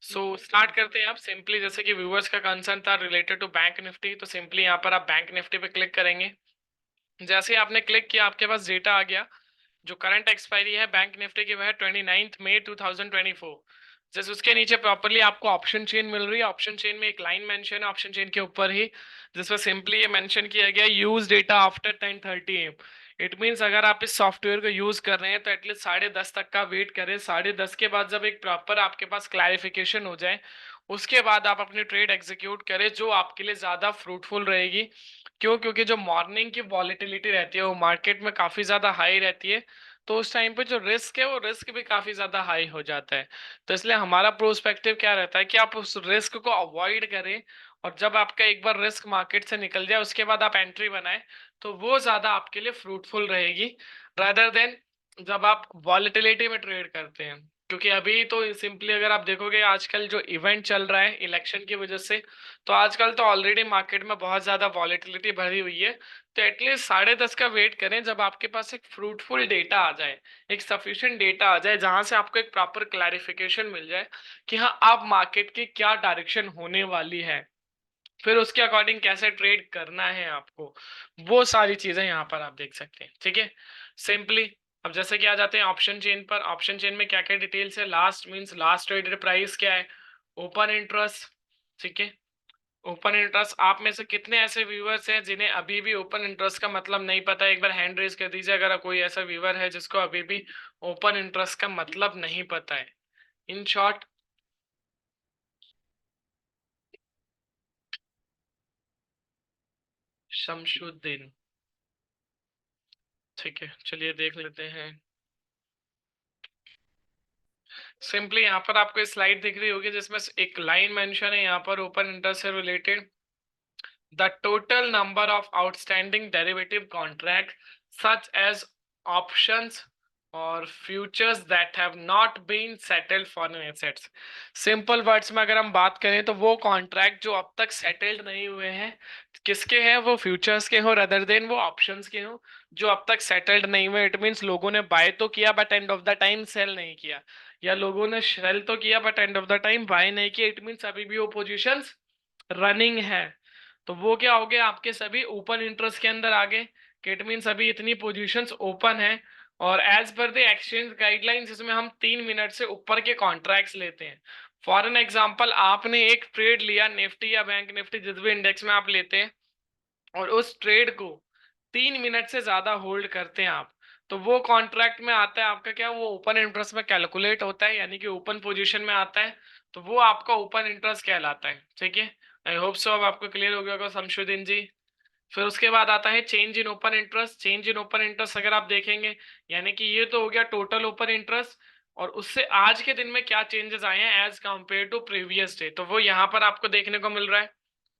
Start करते हैं आप सिंपली, जैसे कि व्यूअर्स का कंसर्न था रिलेटेड टू बैंक निफ्टी, तो सिंपली यहाँ पर आप बैंक निफ्टी पे क्लिक करेंगे। जैसे ही आपने क्लिक किया आपके पास डेटा आ गया। जो करंट एक्सपायरी है बैंक निफ्टी की वह है 29 मई 2024। जैसे उसके नीचे प्रॉपरली आपको ऑप्शन चेन मिल रही है। ऑप्शन चेन में एक लाइन मेंशन है ऑप्शन चेन के ऊपर ही, जिसमें सिंपली ये मेंशन किया गया use data after 10:30 AM। It means अगर आप इस सॉफ्टवेयर को यूज कर रहे हैं तो एटलीस्ट 10:30 तक का वेट करें। 10:30 के बाद जब एक प्रॉपर आपके पास क्लैरिफिकेशन हो जाए उसके बाद आप अपनी ट्रेड एग्जीक्यूट करें, जो आपके लिए ज्यादा फ्रूटफुल रहेगी। क्यों? क्योंकि जो मॉर्निंग की वॉलेटिलिटी रहती है वो मार्केट में काफी ज्यादा हाई रहती है, तो उस टाइम पे जो रिस्क है वो रिस्क भी काफी ज्यादा हाई हो जाता है। तो इसलिए हमारा प्रोस्पेक्टिव क्या रहता है कि आप उस रिस्क को अवॉइड करें, और जब आपका एक बार रिस्क मार्केट से निकल जाए उसके बाद आप एंट्री बनाएं, तो वो ज्यादा आपके लिए फ्रूटफुल रहेगी रादर देन जब आप वॉलेटिलिटी में ट्रेड करते हैं। क्योंकि अभी तो सिंपली अगर आप देखोगे आजकल जो इवेंट चल रहा है इलेक्शन की वजह से, तो आजकल तो ऑलरेडी मार्केट में बहुत ज्यादा वॉलेटिलिटी भरी हुई है। तो एटलीस्ट 10:30 का वेट करें जब आपके पास एक फ्रूटफुल डेटा आ जाए, एक सफिशिएंट डेटा आ जाए जहां से आपको एक प्रॉपर क्लैरिफिकेशन मिल जाए कि हाँ आप मार्केट की क्या डायरेक्शन होने वाली है, फिर उसके अकॉर्डिंग कैसे ट्रेड करना है आपको। वो सारी चीजें यहाँ पर आप देख सकते हैं। ठीक है, सिंपली अब जैसे कि आ जाते हैं ऑप्शन चेन पर। ऑप्शन चेन में क्या क्या डिटेल्स है? Last means last traded price क्या है, ओपन इंटरेस्ट। ठीक है, ओपन इंटरेस्ट आप में से कितने ऐसे व्यूअर्स हैं जिन्हें अभी भी ओपन इंटरेस्ट का मतलब नहीं पता है? एक बार हैंड रेज कर दीजिए अगर कोई ऐसा व्यूअर है जिसको अभी भी ओपन इंटरेस्ट का मतलब नहीं पता है। In short, Shamshuddin. ठीक है, चलिए देख लेते हैं। सिंपली यहाँ पर आपको स्लाइड दिख रही होगी जिसमें से एक लाइन मेंशन है यहाँ पर ओपन इंटरेस्ट से related. The total number of outstanding derivative contracts such as options और futures that have not been settled for an assets. Simple words में अगर हम बात करें तो वो कॉन्ट्रैक्ट जो अब तक सेटल्ड नहीं हुए हैं, किसके हैं? वो फ्यूचर्स के हो रदर देन वो ऑप्शंस के हो जो अब तक सेटल्ड नहीं हुए। इट मीन्स लोगों ने बाय तो किया but end of the time sell नहीं किया, या लोगों ने सेल तो किया but end of the time buy नहीं किया। इट मीन्स अभी भी वो पोजीशंस रनिंग है। तो वो क्या हो गया? आपके सभी ओपन इंटरेस्ट के अंदर आ गए। इट मीन्स अभी इतनी पोजीशंस ओपन है, और as per the exchange guidelines इसमें हम 3 मिनट से ऊपर के कॉन्ट्रैक्ट्स लेते हैं। फॉर एन एग्जांपल, आपने एक ट्रेड लिया निफ्टी या बैंक निफ्टी जिस भी इंडेक्स में आप लेते हैं, और उस ट्रेड को 3 मिनट से ज्यादा होल्ड करते हैं आप, तो वो कॉन्ट्रैक्ट में आता है आपका क्या? वो ओपन इंटरेस्ट में कैलकुलेट होता है, यानी कि ओपन पोजीशन में आता है, तो वो आपका ओपन इंटरेस्ट कहलाता है। ठीक है, आई होप सो अब आपको क्लियर हो गया होगा शमशुद्दीन जी। फिर उसके बाद आता है change in open interest. Change in open interest अगर आप देखेंगे, यानी कि ये तो हो गया टोटल ओपन इंटरेस्ट, और उससे आज के दिन में क्या चेंजेस आए हैं as compared to previous day, तो वो यहाँ पर आपको देखने को मिल रहा है।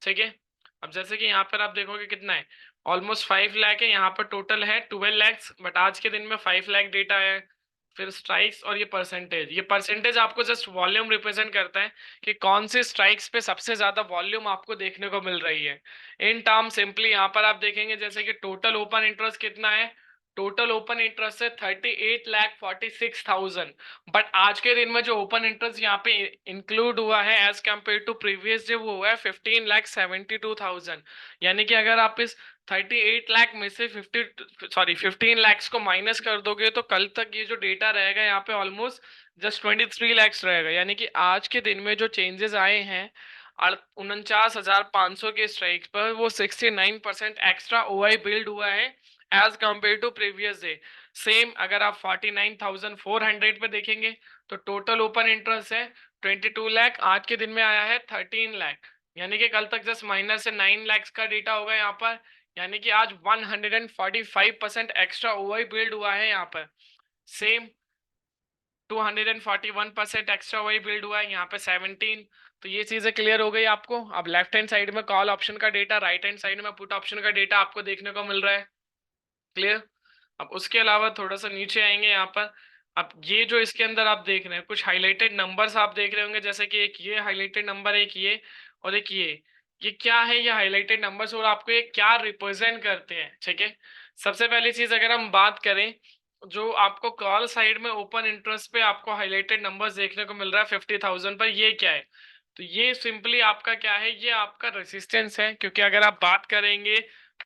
ठीक है, अब जैसे कि यहाँ पर आप देखोगे कितना है, ऑलमोस्ट 5 लाख है। यहाँ पर टोटल है 12 लैक्स, बट आज के दिन में 5 लाख डेटा है। फिर स्ट्राइक्स और ये परसेंटेज आपको जस्ट वॉल्यूम रिप्रेजेंट करता है कि कौन से स्ट्राइक्स पे सबसे ज्यादा वॉल्यूम आपको देखने को मिल रही है। इन टर्म सिंपली यहाँ पर आप देखेंगे जैसे कि टोटल ओपन इंटरेस्ट कितना है, टोटल ओपन इंटरेस्ट है 38,46,000। बट आज के दिन में जो ओपन इंटरेस्ट यहाँ पे इंक्लूड हुआ है as compared to previous day वो हुआ है 15,72,000। यानी कि अगर आप इस 38 लाख में से 15 लैक्स को माइनस कर दोगे तो कल तक ये जो डेटा रहेगा यहाँ पे ऑलमोस्ट जस्ट 23 लैक्स रहेगा। यानी कि आज के दिन में जो चेंजेस आए हैं 49,500 के स्ट्राइक पर, वो 69% एक्स्ट्रा ओआई बिल्ड हुआ है as compared to previous day. Same अगर आप 49,400 पे देखेंगे तो टोटल ओपन इंटरेस्ट है 22 लाख, आज के दिन में आया है 13 लाख। यानी कि कल तक जस्ट माइनस से 9 लैक्स का डेटा होगा यहाँ पर। यानी कि आज 145% एक्स्ट्रा ओआई बिल्ड हुआ है यहाँ पर। सेम 241% एक्स्ट्रा वही बिल्ड हुआ है यहाँ पे 17। तो ये चीजें क्लियर हो गई आपको। अब लेफ्ट हैंड साइड में कॉल ऑप्शन का डेटा, राइट हैंड साइड में पुट ऑप्शन का डेटा आपको देखने को मिल रहा है। क्लियर? अब उसके अलावा थोड़ा सा नीचे आएंगे यहाँ पर। अब ये जो इसके अंदर आप देख रहे हैं कुछ हाईलाइटेड नंबर्स आप देख रहे होंगे, जैसे कि एक ये हाईलाइटेड नंबर, एक ये, और एक ये क्या है? ये हाईलाइटेड नंबर्स और आपको ये क्या रिप्रेजेंट करते हैं? ठीक है, सबसे पहली चीज अगर हम बात करें जो आपको कॉल साइड में ओपन इंटरेस्ट पे आपको हाईलाइटेड नंबर्स देखने को मिल रहा है 50,000 पर, ये क्या है? तो ये सिंपली आपका क्या है, ये आपका रेसिस्टेंस है, क्योंकि अगर आप बात करेंगे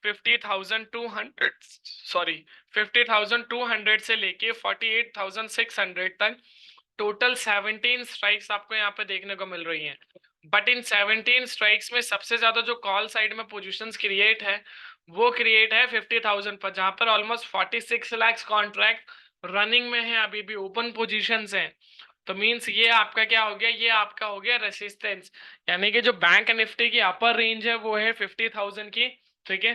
50,200, सॉरी 50,200 से लेके 48,600 तक टोटल 17 स्ट्राइक्स आपको यहाँ पे देखने को मिल रही हैं। बट इन 17 स्ट्राइक्स में सबसे ज्यादा जो कॉल साइड में पोजीशंस क्रिएट है वो क्रिएट है 50,000 पर, जहां पर ऑलमोस्ट 46 लाख कॉन्ट्रैक्ट रनिंग में है, अभी भी ओपन पोजीशंस हैं। तो मींस ये आपका क्या हो गया, ये आपका हो गया रेसिस्टेंस, यानी कि जो बैंक निफ्टी की अपर रेंज है वो है 50,000 की। ठीक है,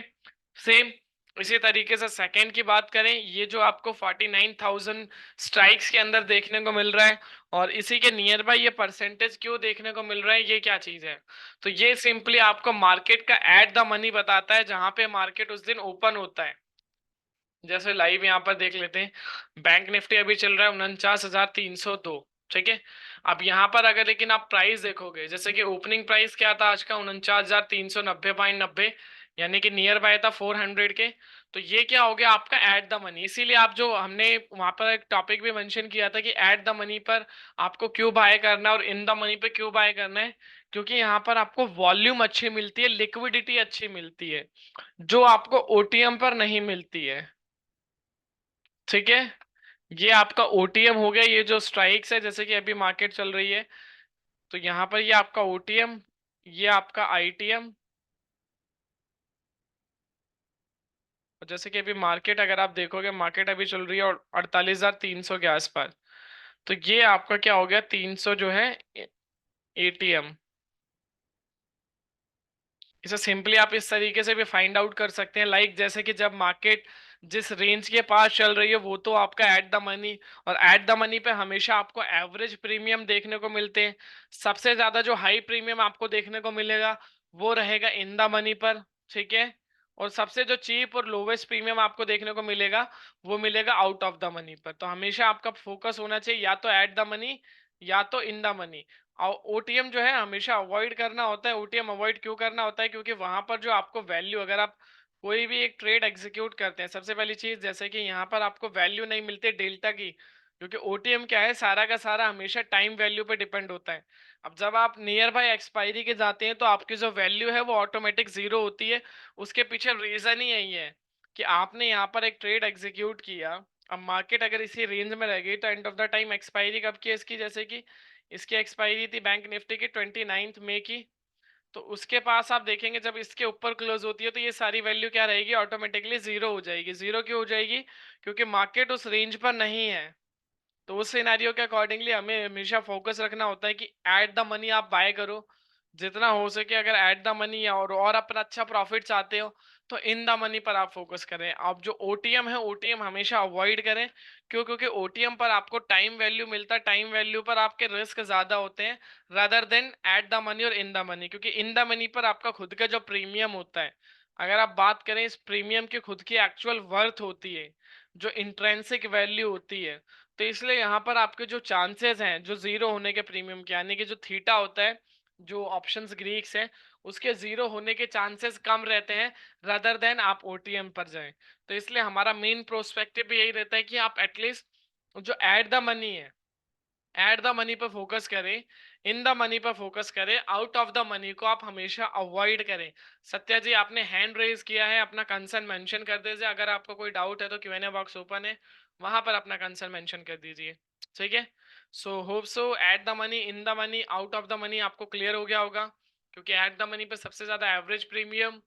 सेम इसी तरीके से सेकंड की बात करें, ये जो आपको 49,000 स्ट्राइक्स के अंदर देखने को मिल रहा है, और इसी के नियर बाय ये परसेंटेज क्यों देखने को मिल रहा है, ये क्या चीज है? तो ये सिंपली आपको मार्केट का एट द मनी बताता है, जहां पे मार्केट उस दिन ओपन होता है। जैसे लाइव यहाँ पर देख लेते हैं, बैंक निफ्टी अभी चल रहा है 49,302। ठीक है, अब यहाँ पर अगर लेकिन आप प्राइस देखोगे, जैसे कि ओपनिंग प्राइस क्या था आज का, 49,390.90, यानी कि नियर बाय था 400 के। तो ये क्या हो गया आपका एट द मनी। इसीलिए आप जो हमने वहां पर एक टॉपिक भी मेंशन किया था कि एट द मनी पर आपको क्यों बाय करना है और इन द मनी पे क्यों बाय करना है, क्योंकि यहाँ पर आपको वॉल्यूम अच्छी मिलती है, लिक्विडिटी अच्छी मिलती है, जो आपको ओटीएम पर नहीं मिलती है। ठीक है, ये आपका ओटीएम हो गया, ये जो स्ट्राइक्स है जैसे कि अभी मार्केट चल रही है, तो यहाँ पर ये आपका ओटीएम, ये आपका आईटीएम, और जैसे कि अभी मार्केट अगर आप देखोगे, मार्केट अभी चल रही है और 48,300 के आसपास, तो ये आपका क्या हो गया 300 जो है एटीएम। इसे सिंपली आप इस तरीके से भी फाइंड आउट कर सकते हैं, लाइक जैसे कि जब मार्केट जिस रेंज के पास चल रही है वो तो आपका एट द मनी, और एट द मनी पे हमेशा आपको एवरेज प्रीमियम देखने को मिलते हैं। सबसे ज्यादा जो हाई प्रीमियम आपको देखने को मिलेगा वो रहेगा इन द मनी पर। ठीक है, और सबसे जो चीप और लोवेस्ट प्रीमियम आपको देखने को मिलेगा वो मिलेगा आउट ऑफ द मनी पर। तो हमेशा आपका फोकस होना चाहिए या तो एट द मनी या तो इन द मनी। ओटीएम जो है हमेशा अवॉइड करना होता है। ओटीएम अवॉइड क्यों करना होता है, क्योंकि वहां पर जो आपको वैल्यू, अगर आप कोई भी एक ट्रेड एग्जीक्यूट करते हैं, सबसे पहली चीज जैसे कि यहाँ पर आपको वैल्यू नहीं मिलती डेल्टा की, क्योंकि ओटीएम क्या है, सारा का सारा हमेशा टाइम वैल्यू पे डिपेंड होता है। अब जब आप नियर बाय एक्सपायरी के जाते हैं तो आपकी जो वैल्यू है वो ऑटोमेटिक जीरो होती है। उसके पीछे रीजन ही यही है कि आपने यहाँ पर एक ट्रेड एग्जीक्यूट किया, अब मार्केट अगर इसी रेंज में रह गई तो and of the time expiry कब की है इसकी, जैसे कि इसकी एक्सपायरी थी बैंक निफ्टी की 29 मई की, तो उसके पास आप देखेंगे जब इसके ऊपर क्लोज होती है तो ये सारी वैल्यू क्या रहेगी, ऑटोमेटिकली जीरो हो जाएगी। जीरो क्यों हो जाएगी, क्योंकि मार्केट उस रेंज पर नहीं है। तो उस सिनेरियो के अकॉर्डिंगली हमें हमेशा फोकस रखना होता है कि एट द मनी आप बाय करो जितना हो सके। अगर एट द मनी और अपना अच्छा प्रॉफिट चाहते हो तो इन द मनी पर आप फोकस करें। आप जो ओटीएम है, ओटीएम हमेशा अवॉइड करें। क्यों, क्योंकि ओटीएम पर आपको टाइम वैल्यू मिलता है, टाइम वैल्यू पर आपके रिस्क ज्यादा होते हैं rather than eight the money और इन द मनी, क्योंकि इन द मनी पर आपका खुद का जो प्रीमियम होता है, अगर आप बात करें इस प्रीमियम की खुद की एक्चुअल वर्थ होती है, जो इंट्रेंसिक वैल्यू होती है। तो इसलिए यहाँ पर आपके जो चांसेस हैं जो जीरो होने के प्रीमियम के, यानी कि जो थीटा होता है, जो ऑप्शंस ग्रीक्स है, उसके जीरो होने के चांसेस कम रहते हैं रादर देन आप ओटीएम पर जाएं। तो इसलिए हमारा मेन प्रोस्पेक्टिव भी यही रहता है कि आप एटलीस्ट जो एट द मनी है, एट द मनी पर फोकस करें, इन द मनी पर फोकस करें, आउट ऑफ द मनी को आप हमेशा अवॉइड करें। सत्या जी आपने हैंड रेज किया है, अपना कंसर्न मेंशन कर दीजिए। अगर आपको कोई डाउट है तो क्यूएनए बॉक्स ओपन है, वहां पर अपना कंसर्न मेंशन कर दीजिए। ठीक है, so hope so eight the money, in the money, out of the money आपको क्लियर हो गया होगा, क्योंकि एट द मनी पे सबसे ज्यादा average premium,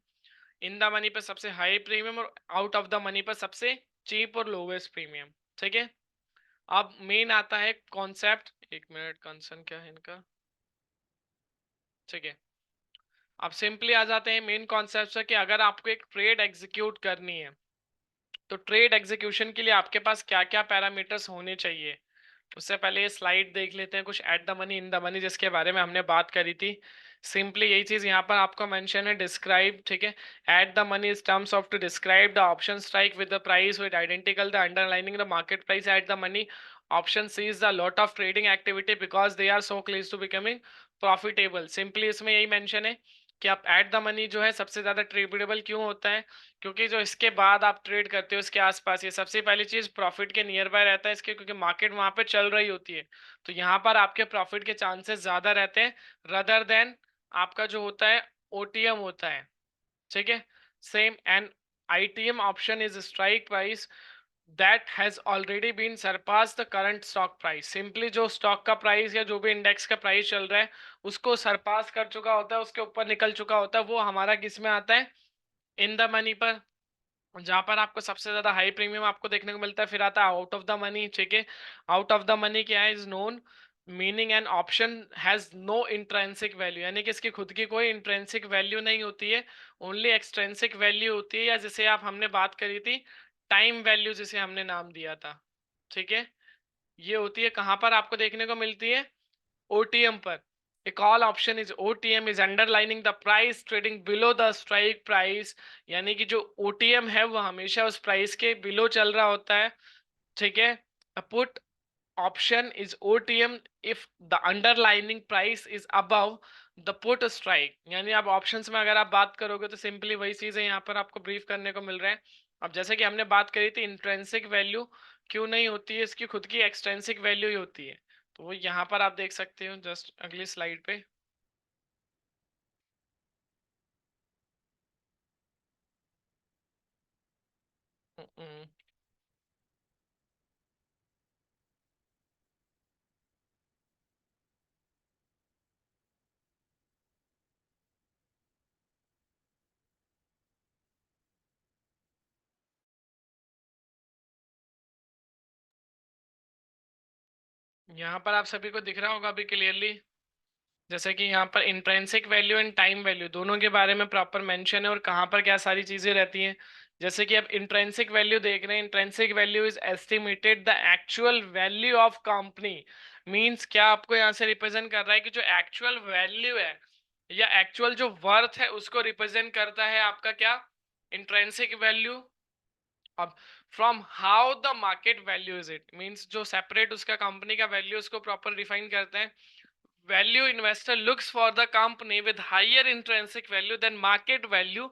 in the money पे सबसे हाई प्रीमियम, और आउट ऑफ द मनी पर सबसे चीप और लोवेस्ट प्रीमियम। ठीक है, अब मेन आता है कॉन्सेप्ट, एक मिनट, कंसर्न क्या है इनका। ठीक है, अब सिंपली आ जाते हैं मेन कॉन्सेप्ट से कि अगर आपको एक ट्रेड एग्जीक्यूट करनी है तो ट्रेड एग्जीक्यूशन के लिए आपके पास क्या क्या पैरामीटर्स होने चाहिए। उससे पहले ये स्लाइड देख लेते हैं कुछ eight the money in the money जिसके बारे में हमने बात करी थी। सिंपली यही चीज यहाँ पर आपको मेंशन है, डिस्क्राइब। ठीक है, at the money is terms of to describe the option strike with the price with identical the underlining the market price at the money. Option sees the lot of trading activity because they are so close to becoming profitable. Simply इसमें यही mention है कि आप eight the money जो है सबसे ज्यादा tradable क्यों होता है, क्योंकि जो इसके बाद आप ट्रेड करते हो इसके आसपास, ये सबसे पहली चीज प्रॉफिट के नियर बाय रहता है इसके, क्योंकि मार्केट वहां पे चल रही होती है, तो यहाँ पर आपके प्रॉफिट के चांसेस ज्यादा रहते हैं रदर देन आपका जो होता है ओटीएम होता है। ठीक है, same and ITM option is strike price that has already been surpassed the current stock price। Simply जो स्टॉक का प्राइस या जो भी इंडेक्स का प्राइस चल रहा है उसको सरपास कर चुका होता है, उसके ऊपर निकल चुका होता है, वो हमारा किस में आता है, इन द मनी पर, जहां पर आपको सबसे ज्यादा हाई प्रीमियम आपको देखने को मिलता है। फिर आता है आउट ऑफ द मनी। ठीक है, आउट ऑफ द मनी क्या है, is known meaning an option has no intrinsic value, यानी कि इसकी खुद की कोई इंट्रेंसिक वैल्यू नहीं होती है, ओनली एक्सट्रेंसिक वैल्यू होती है, या जिसे आप हमने बात करी थी टाइम वैल्यू जिसे हमने नाम दिया था। ठीक है, ये होती है कहां पर आपको देखने को मिलती है, ओटीएम पर। A call option is OTM is underlining the price trading below the strike price, यानी कि जो OTM है वो हमेशा उस प्राइस के बिलो चल रहा होता है। ठीक है, a put option is OTM if the underlying price is above the put strike, यानी आप ऑप्शंस में अगर आप बात करोगे तो सिंपली वही चीज है यहाँ पर आपको ब्रीफ करने को मिल रहा है। अब जैसे कि हमने बात करी थी इंट्रेंसिक वैल्यू क्यों नहीं होती है, इसकी खुद की एक्सट्रेंसिक वैल्यू ही होती है, तो वो यहाँ पर आप देख सकते हो जस्ट अगली स्लाइड पे। हम्म, यहाँ पर आप सभी को दिख रहा होगा अभी क्लियरली, जैसे कि यहाँ पर intrinsic value and time value दोनों के बारे में प्रॉपर मेंशन है और कहाँ पर क्या सारी चीजें रहती हैं। जैसे कि आप इंट्रेंसिक वैल्यू देख रहे हैं, intrinsic value is estimated the actual value of company. Means क्या आपको यहाँ से रिप्रेजेंट कर रहा है कि जो एक्चुअल वैल्यू है या एक्चुअल जो वर्थ है उसको रिप्रेजेंट करता है आपका क्या, इंट्रेंसिक वैल्यू। अब from how the market value is it, means जो सेपरेट उसका कंपनी का वैल्यू उसको प्रॉपर डिफाइन करते हैं। Value investor looks for the company with higher intrinsic value than market value.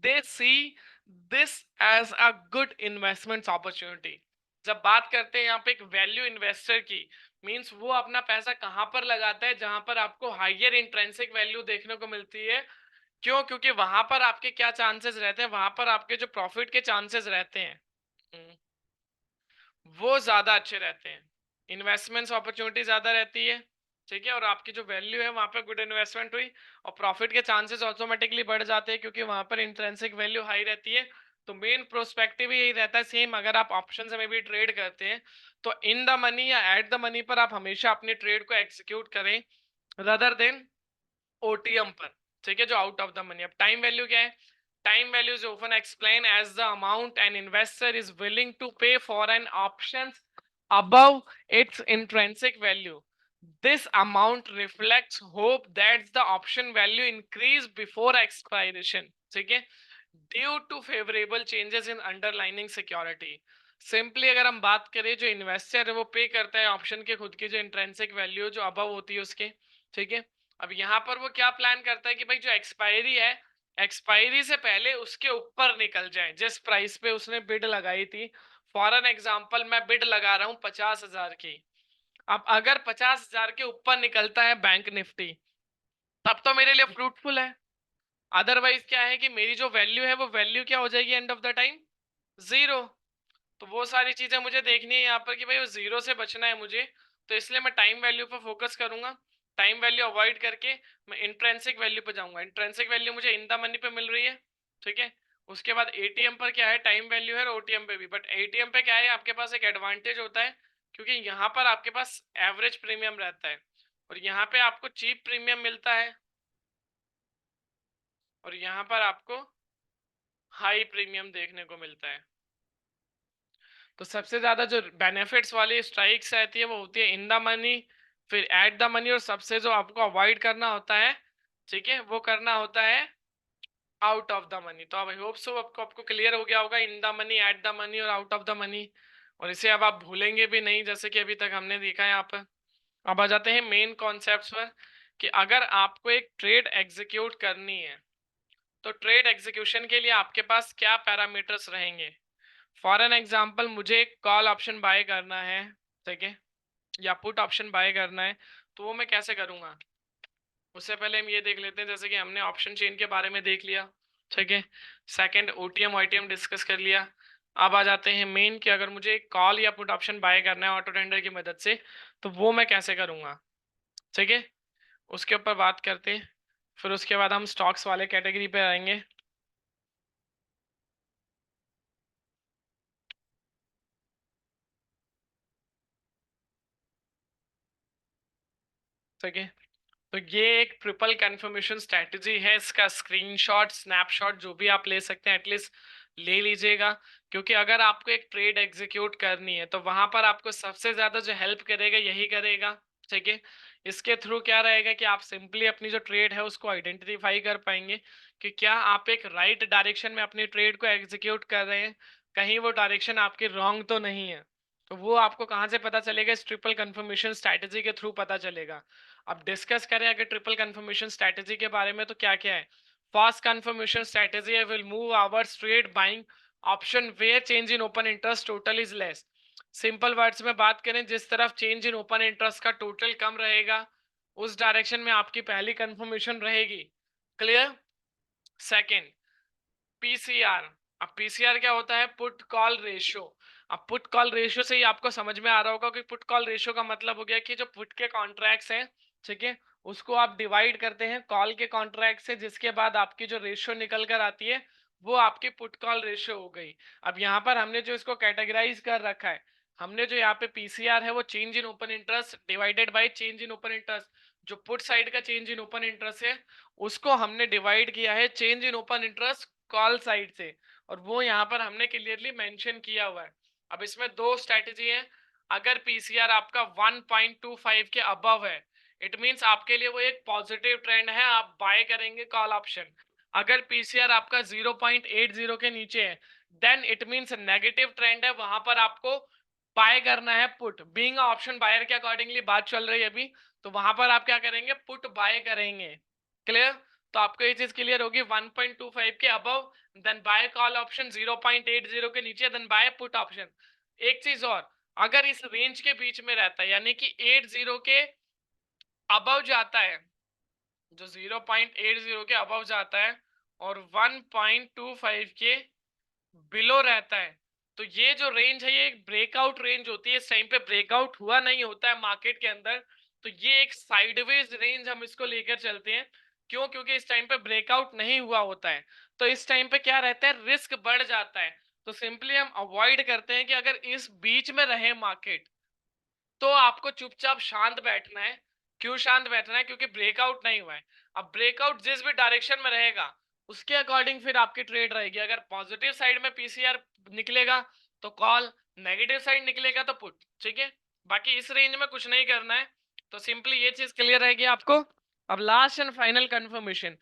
They see this as a good investment opportunity। जब बात करते हैं यहाँ पे एक वैल्यू इन्वेस्टर की, मींस वो अपना पैसा कहां पर लगाता है जहां पर आपको हाइयर इंट्रेंसिक वैल्यू देखने को मिलती है। क्यों, क्योंकि वहां पर आपके क्या चांसेस रहते हैं, वहां पर आपके जो प्रॉफिट के चांसेस रहते हैं वो ज्यादा अच्छे रहते हैं, इन्वेस्टमेंट्स अपॉर्चुनिटी ज्यादा रहती है। ठीक है, और आपकी जो वैल्यू है वहां पर गुड इन्वेस्टमेंट हुई और प्रॉफिट के चांसेस ऑटोमेटिकली बढ़ जाते हैं क्योंकि वहां पर इंट्रेंसिक वैल्यू हाई रहती है। तो मेन प्रोस्पेक्टिव यही रहता है सेम, अगर आप ऑप्शंस में भी ट्रेड करते हैं तो इन द मनी या एट द मनी पर आप हमेशा अपनी ट्रेड को एग्जीक्यूट करें रदर देन ओटीएम पर। ठीक है, जो आउट ऑफ द मनी। अब टाइम वैल्यू क्या है, time value is often explained as the amount an investor is willing to pay for an option above its intrinsic value। This amount reflects hope that the option value increase before expiration। ठीक है, due to favourable changes in underlining security. Simply अगर हम बात करें जो investor है वो पे करता है ऑप्शन के खुद की जो इंट्रेंसिक वैल्यू जो अबव होती है उसके। ठीक है, अब यहाँ पर वो क्या प्लान करता है कि भाई जो एक्सपायरी है, एक्सपायरी से पहले उसके ऊपर निकल जाए जिस प्राइस पे उसने बिड लगाई थी। फॉर एन एग्जाम्पल मैं बिड लगा रहा हूँ 50,000 की, अब अगर 50,000 के ऊपर निकलता है बैंक निफ्टी तब तो मेरे लिए फ्रूटफुल है, अदरवाइज क्या है कि मेरी जो वैल्यू है वो वैल्यू क्या हो जाएगी and of the time, zero. तो वो सारी चीजें मुझे देखनी है यहाँ पर कि भाई वो जीरो से बचना है मुझे, तो इसलिए मैं टाइम वैल्यू पर फोकस करूंगा। टाइम वैल्यू अवॉइड करके मैं इंट्रेंसिक वैल्यू पे जाऊंगा, इंट्रेंसिक वैल्यू मुझे इन द मनी पे मिल रही है। ठीक है, उसके बाद एटीएम पर क्या है, टाइम वैल्यू है और ओटीएम पे भी, बट एटीएम पे क्या है आपके पास एक एडवांटेज होता है क्योंकि यहाँ पर आपके पास एवरेज प्रीमियम रहता है और यहाँ पे आपको चीप प्रीमियम मिलता है और यहाँ पर आपको हाई प्रीमियम देखने को मिलता है। तो सबसे ज्यादा जो बेनिफिट्स वाली स्ट्राइक्स रहती है वो होती है इन द मनी, फिर एट द मनी, और सबसे जो आपको अवॉइड करना होता है, ठीक है, वो करना होता है आउट ऑफ द मनी। तो आई होप सो आपको आपको क्लियर हो गया होगा in the money, eight the money और आउट ऑफ द मनी, और इसे अब आप भूलेंगे भी नहीं जैसे कि अभी तक हमने देखा है यहाँ पर। अब आ जाते हैं मेन कॉन्सेप्ट्स पर कि अगर आपको एक ट्रेड एग्जीक्यूट करनी है तो ट्रेड एग्जीक्यूशन के लिए आपके पास क्या पैरामीटर्स रहेंगे। फॉर एन एग्जांपल मुझे एक कॉल ऑप्शन बाय करना है, ठीक है, या पुट ऑप्शन बाय करना है, तो वो मैं कैसे करूंगा। उससे पहले हम ये देख लेते हैं, जैसे कि हमने ऑप्शन चेन के बारे में देख लिया, ठीक है, सेकंड ओटीएम वाईटीएम डिस्कस कर लिया। अब आ जाते हैं मेन कि अगर मुझे एक कॉल या पुट ऑप्शन बाय करना है ऑटो टेंडर की मदद से, तो वो मैं कैसे करूंगा, ठीक है, उसके ऊपर बात करते हैं। फिर उसके बाद हम स्टॉक्स वाले कैटेगरी पे आएंगे। ठीक है, तो ये एक ट्रिपल कंफर्मेशन स्ट्रेटजी है, इसका स्क्रीनशॉट स्नैपशॉट जो भी आप ले सकते हैं एटलीस्ट ले लीजिएगा, क्योंकि अगर आपको एक ट्रेड एग्जीक्यूट करनी है तो वहां पर आपको सबसे ज्यादा जो हेल्प करेगा यही करेगा। ठीक है, इसके थ्रू क्या रहेगा कि आप सिंपली अपनी जो ट्रेड है उसको आइडेंटिफाई कर पाएंगे कि क्या आप एक राइट डायरेक्शन में अपनी ट्रेड को एग्जीक्यूट कर रहे हैं, कहीं वो डायरेक्शन आपकी रॉन्ग तो नहीं है। तो वो आपको कहाँ से पता चलेगा, इस ट्रिपल कंफर्मेशन स्ट्रैटेजी के थ्रू पता चलेगा। अब डिस्कस करें अगर ट्रिपल कंफर्मेशन स्ट्रैटेजी के बारे में तो क्या क्या है। First confirmation strategy will move our straight buying option where change in open interest total is less. Simple words में बात करें, जिस तरफ चेंज इन ओपन इंटरेस्ट का टोटल कम रहेगा उस डायरेक्शन में आपकी पहली कंफर्मेशन रहेगी। क्लियर। Second, PCR. अब पीसीआर क्या होता है, पुट कॉल रेशियो। अब पुट कॉल रेशियो से ही आपको समझ में आ रहा होगा कि पुट कॉल रेशियो का मतलब हो गया कि जो पुट के कॉन्ट्रैक्ट्स हैं, ठीक है, उसको आप डिवाइड करते हैं कॉल के कॉन्ट्रैक्ट से, जिसके बाद आपकी जो रेशियो निकल कर आती है वो आपकी पुट कॉल रेशियो हो गई। अब यहाँ पर हमने जो इसको कैटेगराइज कर रखा है, हमने जो यहाँ पे पीसीआर है वो change in open interest divided by change in open interest, जो पुट साइड का चेंज इन ओपन इंटरेस्ट है उसको हमने डिवाइड किया है change in open interest call side से, और वो यहाँ पर हमने क्लियरली मेंशन किया हुआ है। अब इसमें दो स्ट्रेटजी है। अगर पीसीआर आपका 1.25 के अबव है, इट मींस आपके लिए वो एक पॉजिटिव ट्रेंड है, आप बाय करेंगे कॉल ऑप्शन। अगर पीसीआर आपका 0.80 के नीचे है then it means negative trend है, वहां पर आपको बाय करना है पुट। बीइंग ऑप्शन बायर के अकॉर्डिंगली बात चल रही है अभी, तो वहां पर आप क्या करेंगे, पुट बाय करेंगे। क्लियर। तो आपको ये चीज क्लियर होगी, 1.25 के above then buy call option, 0.80 के नीचे देन बाय पुट ऑप्शन। एक चीज और, अगर इस रेंज के बीच में रहता है यानी कि 80 के अबव जाता है, जो 0.80 के अबव जाता है और 1.25 के बिलो रहता है, तो ये जो रेंज है ये एक ब्रेकआउट रेंज होती है। इस टाइम पे ब्रेकआउट हुआ नहीं होता है मार्केट के अंदर, तो ये एक साइडवेज रेंज हम इसको लेकर चलते हैं। क्यों, क्योंकि इस टाइम पे ब्रेकआउट नहीं हुआ होता है, तो इस टाइम पे क्या रहता है, रिस्क बढ़ जाता है। तो सिंपली हम अवॉइड करते हैं कि अगर इस बीच में रहे मार्केट तो आपको चुपचाप शांत बैठना है। क्यों शांत बैठना है, क्योंकि ब्रेकआउट नहीं हुआ है। अब ब्रेकआउट जिस भी डायरेक्शन में रहेगा उसके अकॉर्डिंग फिर आपकी ट्रेड रहेगी। अगर पॉजिटिव साइड में पीसीआर निकलेगा तो कॉल, नेगेटिव साइड निकलेगा तो पुट। ठीक है, बाकी इस रेंज में कुछ नहीं करना है। तो सिंपली ये चीज क्लियर रहेगी आपको। अब last and final confirmation,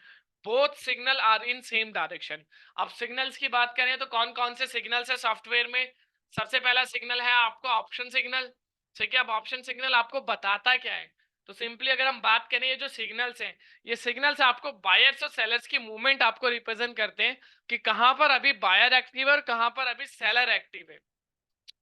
both signal are in same direction. अब सिग्नल्स की बात करें तो कौन कौन से सिग्नल्स है सॉफ्टवेयर में। सबसे पहला सिग्नल है आपको ऑप्शन सिग्नल। ठीक है, अब ऑप्शन सिग्नल आपको बताता क्या है, तो सिंपली अगर हम बात करें ये जो सिग्नल्स हैं, ये सिग्नल्स आपको बायर्स और सेलर्स की मूवमेंट आपको रिप्रेजेंट करते हैं कि कहां पर अभी बायर एक्टिव है और कहां पर अभी सेलर एक्टिव है।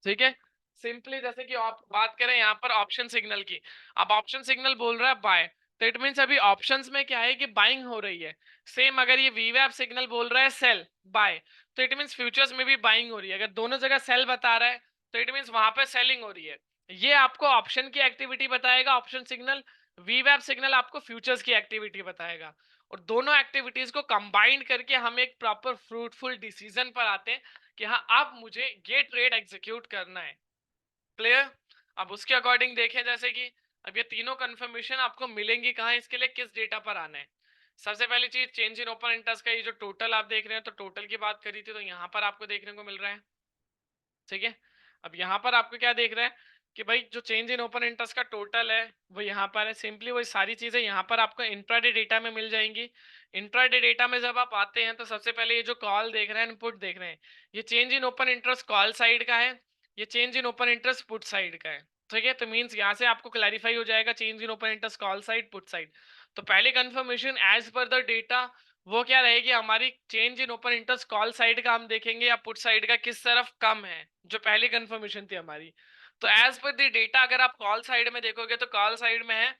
ठीक है, सिंपली जैसे कि आप बात करें यहाँ पर ऑप्शन सिग्नल की, अब ऑप्शन सिग्नल बोल रहा है बाय, तो इट मींस अभी ऑप्शंस में क्या है कि बाइंग हो रही है। सेम अगर ये वीवैप सिग्नल बोल रहा है सेल बाय, तो इट मींस फ्यूचर्स में भी बाइंग हो रही है। अगर दोनों जगह सेल बता रहा है तो इट मींस वहां पे सेलिंग हो रही है। ये आपको ऑप्शन की एक्टिविटी बताएगा ऑप्शन सिग्नल, वीवैप सिग्नल आपको फ्यूचर्स की एक्टिविटी बताएगा। और दोनों एक्टिविटीज को कंबाइंड करके हम एक प्रॉपर फ्रूटफुल डिसीजन पर आते हैं कि हाँ अब मुझे ये ट्रेड एग्जीक्यूट करना है। क्लियर। अब उसके अकॉर्डिंग देखें, जैसे कि अब ये तीनों कंफर्मेशन आपको मिलेंगी कहाँ, इसके लिए किस डेटा पर आना है। सबसे पहली चीज चेंज इन ओपन इंटरेस्ट का ये जो टोटल आप देख रहे हैं, तो टोटल की बात करी थी तो यहाँ पर आपको देखने को मिल रहा है। ठीक है, अब यहाँ पर आपको क्या देख रहा है कि भाई जो चेंज इन ओपन इंटरेस्ट का टोटल है वो यहाँ पर है। सिंपली वही सारी चीजें यहाँ पर आपको इंट्राडे डेटा में मिल जाएंगी। इंट्राडे डेटा में जब आप आते हैं तो सबसे पहले ये जो कॉल देख रहे हैं, इनपुट देख रहे हैं, ये change in open interest call side का है, ये change in open interest put side का है। ठीक है, तो मींस यहाँ से आपको क्लैरिफाई हो जाएगा change in open interest call side put side. तो पहली confirmation as per the data वो क्या रहेगी हमारी, change in open interest call side का हम देखेंगे या पुट साइड का किस तरफ कम है, जो पहली कंफर्मेशन थी हमारी। तो एज पर द डेटा अगर आप कॉल साइड में देखोगे तो कॉल साइड में है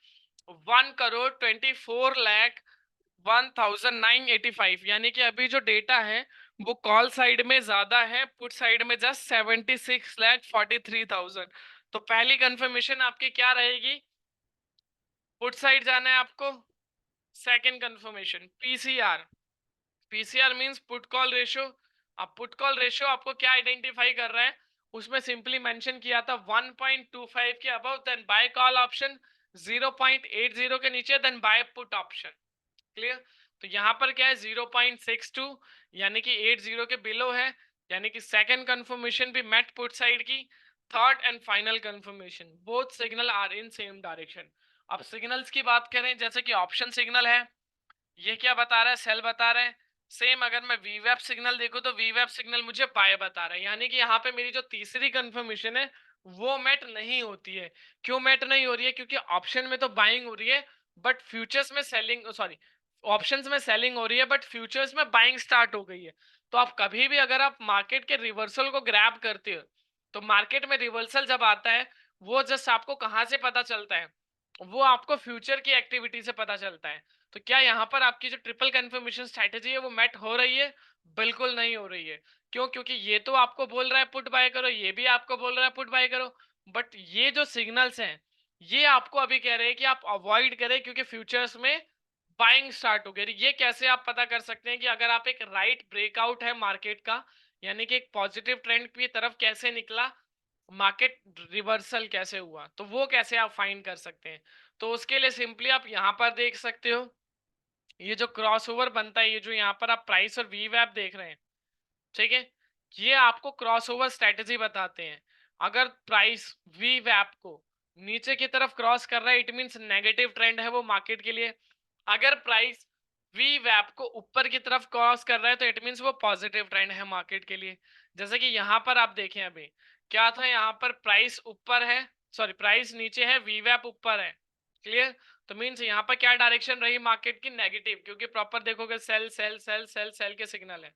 1,24,01,985, यानी कि अभी जो डेटा है वो कॉल साइड में ज्यादा है, पुट साइड में जस्ट 76,43,000। तो पहली कंफर्मेशन आपकी क्या रहेगी, पुट साइड जाना है आपको। Second confirmation PCR, PCR means put call ratio. अब पुट कॉल रेशियो आपको क्या आइडेंटिफाई कर रहा है, उसमें सिंपली मेंशन किया था 1.25 के above then buy call option, 0.80 के नीचे then buy put option. Clear. तो यहाँ पर क्या है 0.62, यानी कि 80 के बिलो है, यानी कि सेकंड कंफर्मेशन भी मेट पुट साइड की। Third and final confirmation both signal are in same direction. अब सिग्नल्स की बात करें, जैसे कि ऑप्शन सिग्नल है, ये क्या बता रहा है, सेल बता रहा है। सेम अगर मैं वीवेप सिग्नल देखूं तो वीवेप सिग्नल मुझे बाय बता रहा है, यानी कि यहाँ पे मेरी जो तीसरी कंफर्मेशन है वो मेट नहीं होती है। क्यों मेट नहीं हो रही है, क्योंकि ऑप्शन में तो बाइंग हो रही है बट फ्यूचर्स में सेलिंग, सॉरी ऑप्शंस में सेलिंग हो रही है बट फ्यूचर्स में बाइंग स्टार्ट हो गई है। तो आप कभी भी अगर आप मार्केट के रिवर्सल को ग्रैब करते हो तो मार्केट में रिवर्सल जब आता है वो जस्ट आपको कहाँ से पता चलता है, वो आपको फ्यूचर की एक्टिविटी से पता चलता है। तो क्या यहाँ पर आपकी जो ट्रिपल कंफर्मेशन स्ट्रेटेजी है वो मेट हो रही है, बिल्कुल नहीं हो रही है। क्यों, क्योंकि ये तो आपको बोल रहा है पुट बाय करो, ये भी आपको बोल रहा है पुट बाय करो, बट ये जो सिग्नल्स हैं ये आपको अभी कह रहे हैं कि आप अवॉइड करें क्योंकि फ्यूचर्स में बाइंग स्टार्ट हो गई। ये कैसे आप पता कर सकते हैं कि अगर आप एक राइट ब्रेकआउट है मार्केट का, यानी कि एक पॉजिटिव ट्रेंड की तरफ कैसे निकला, मार्केट रिवर्सल कैसे हुआ, तो वो कैसे आप फाइंड कर सकते हैं। तो उसके लिए सिंपली आप यहाँ पर देख सकते हो, ये जो क्रॉसओवर बनता है, ये जो यहाँ पर आप प्राइस और वी वैप देख रहे हैं, ठीक है, ये आपको क्रॉसओवर स्ट्रेटेजी बताते हैं। अगर प्राइस वी वैप को नीचे की तरफ क्रॉस कर रहा है इट मींस नेगेटिव ट्रेंड है वो मार्केट के लिए। अगर प्राइस वी वैप को ऊपर की तरफ क्रॉस कर रहा है तो इट मींस वो पॉजिटिव ट्रेंड है मार्केट के लिए। जैसे कि यहाँ पर आप देखें अभी क्या था, यहाँ पर प्राइस ऊपर है, सॉरी प्राइस नीचे है, वी वैप ऊपर है। क्लियर। तो मींस यहाँ पर क्या डायरेक्शन रही मार्केट की, नेगेटिव, क्योंकि प्रॉपर देखोगे sell sell sell sell sell के सिग्नल है।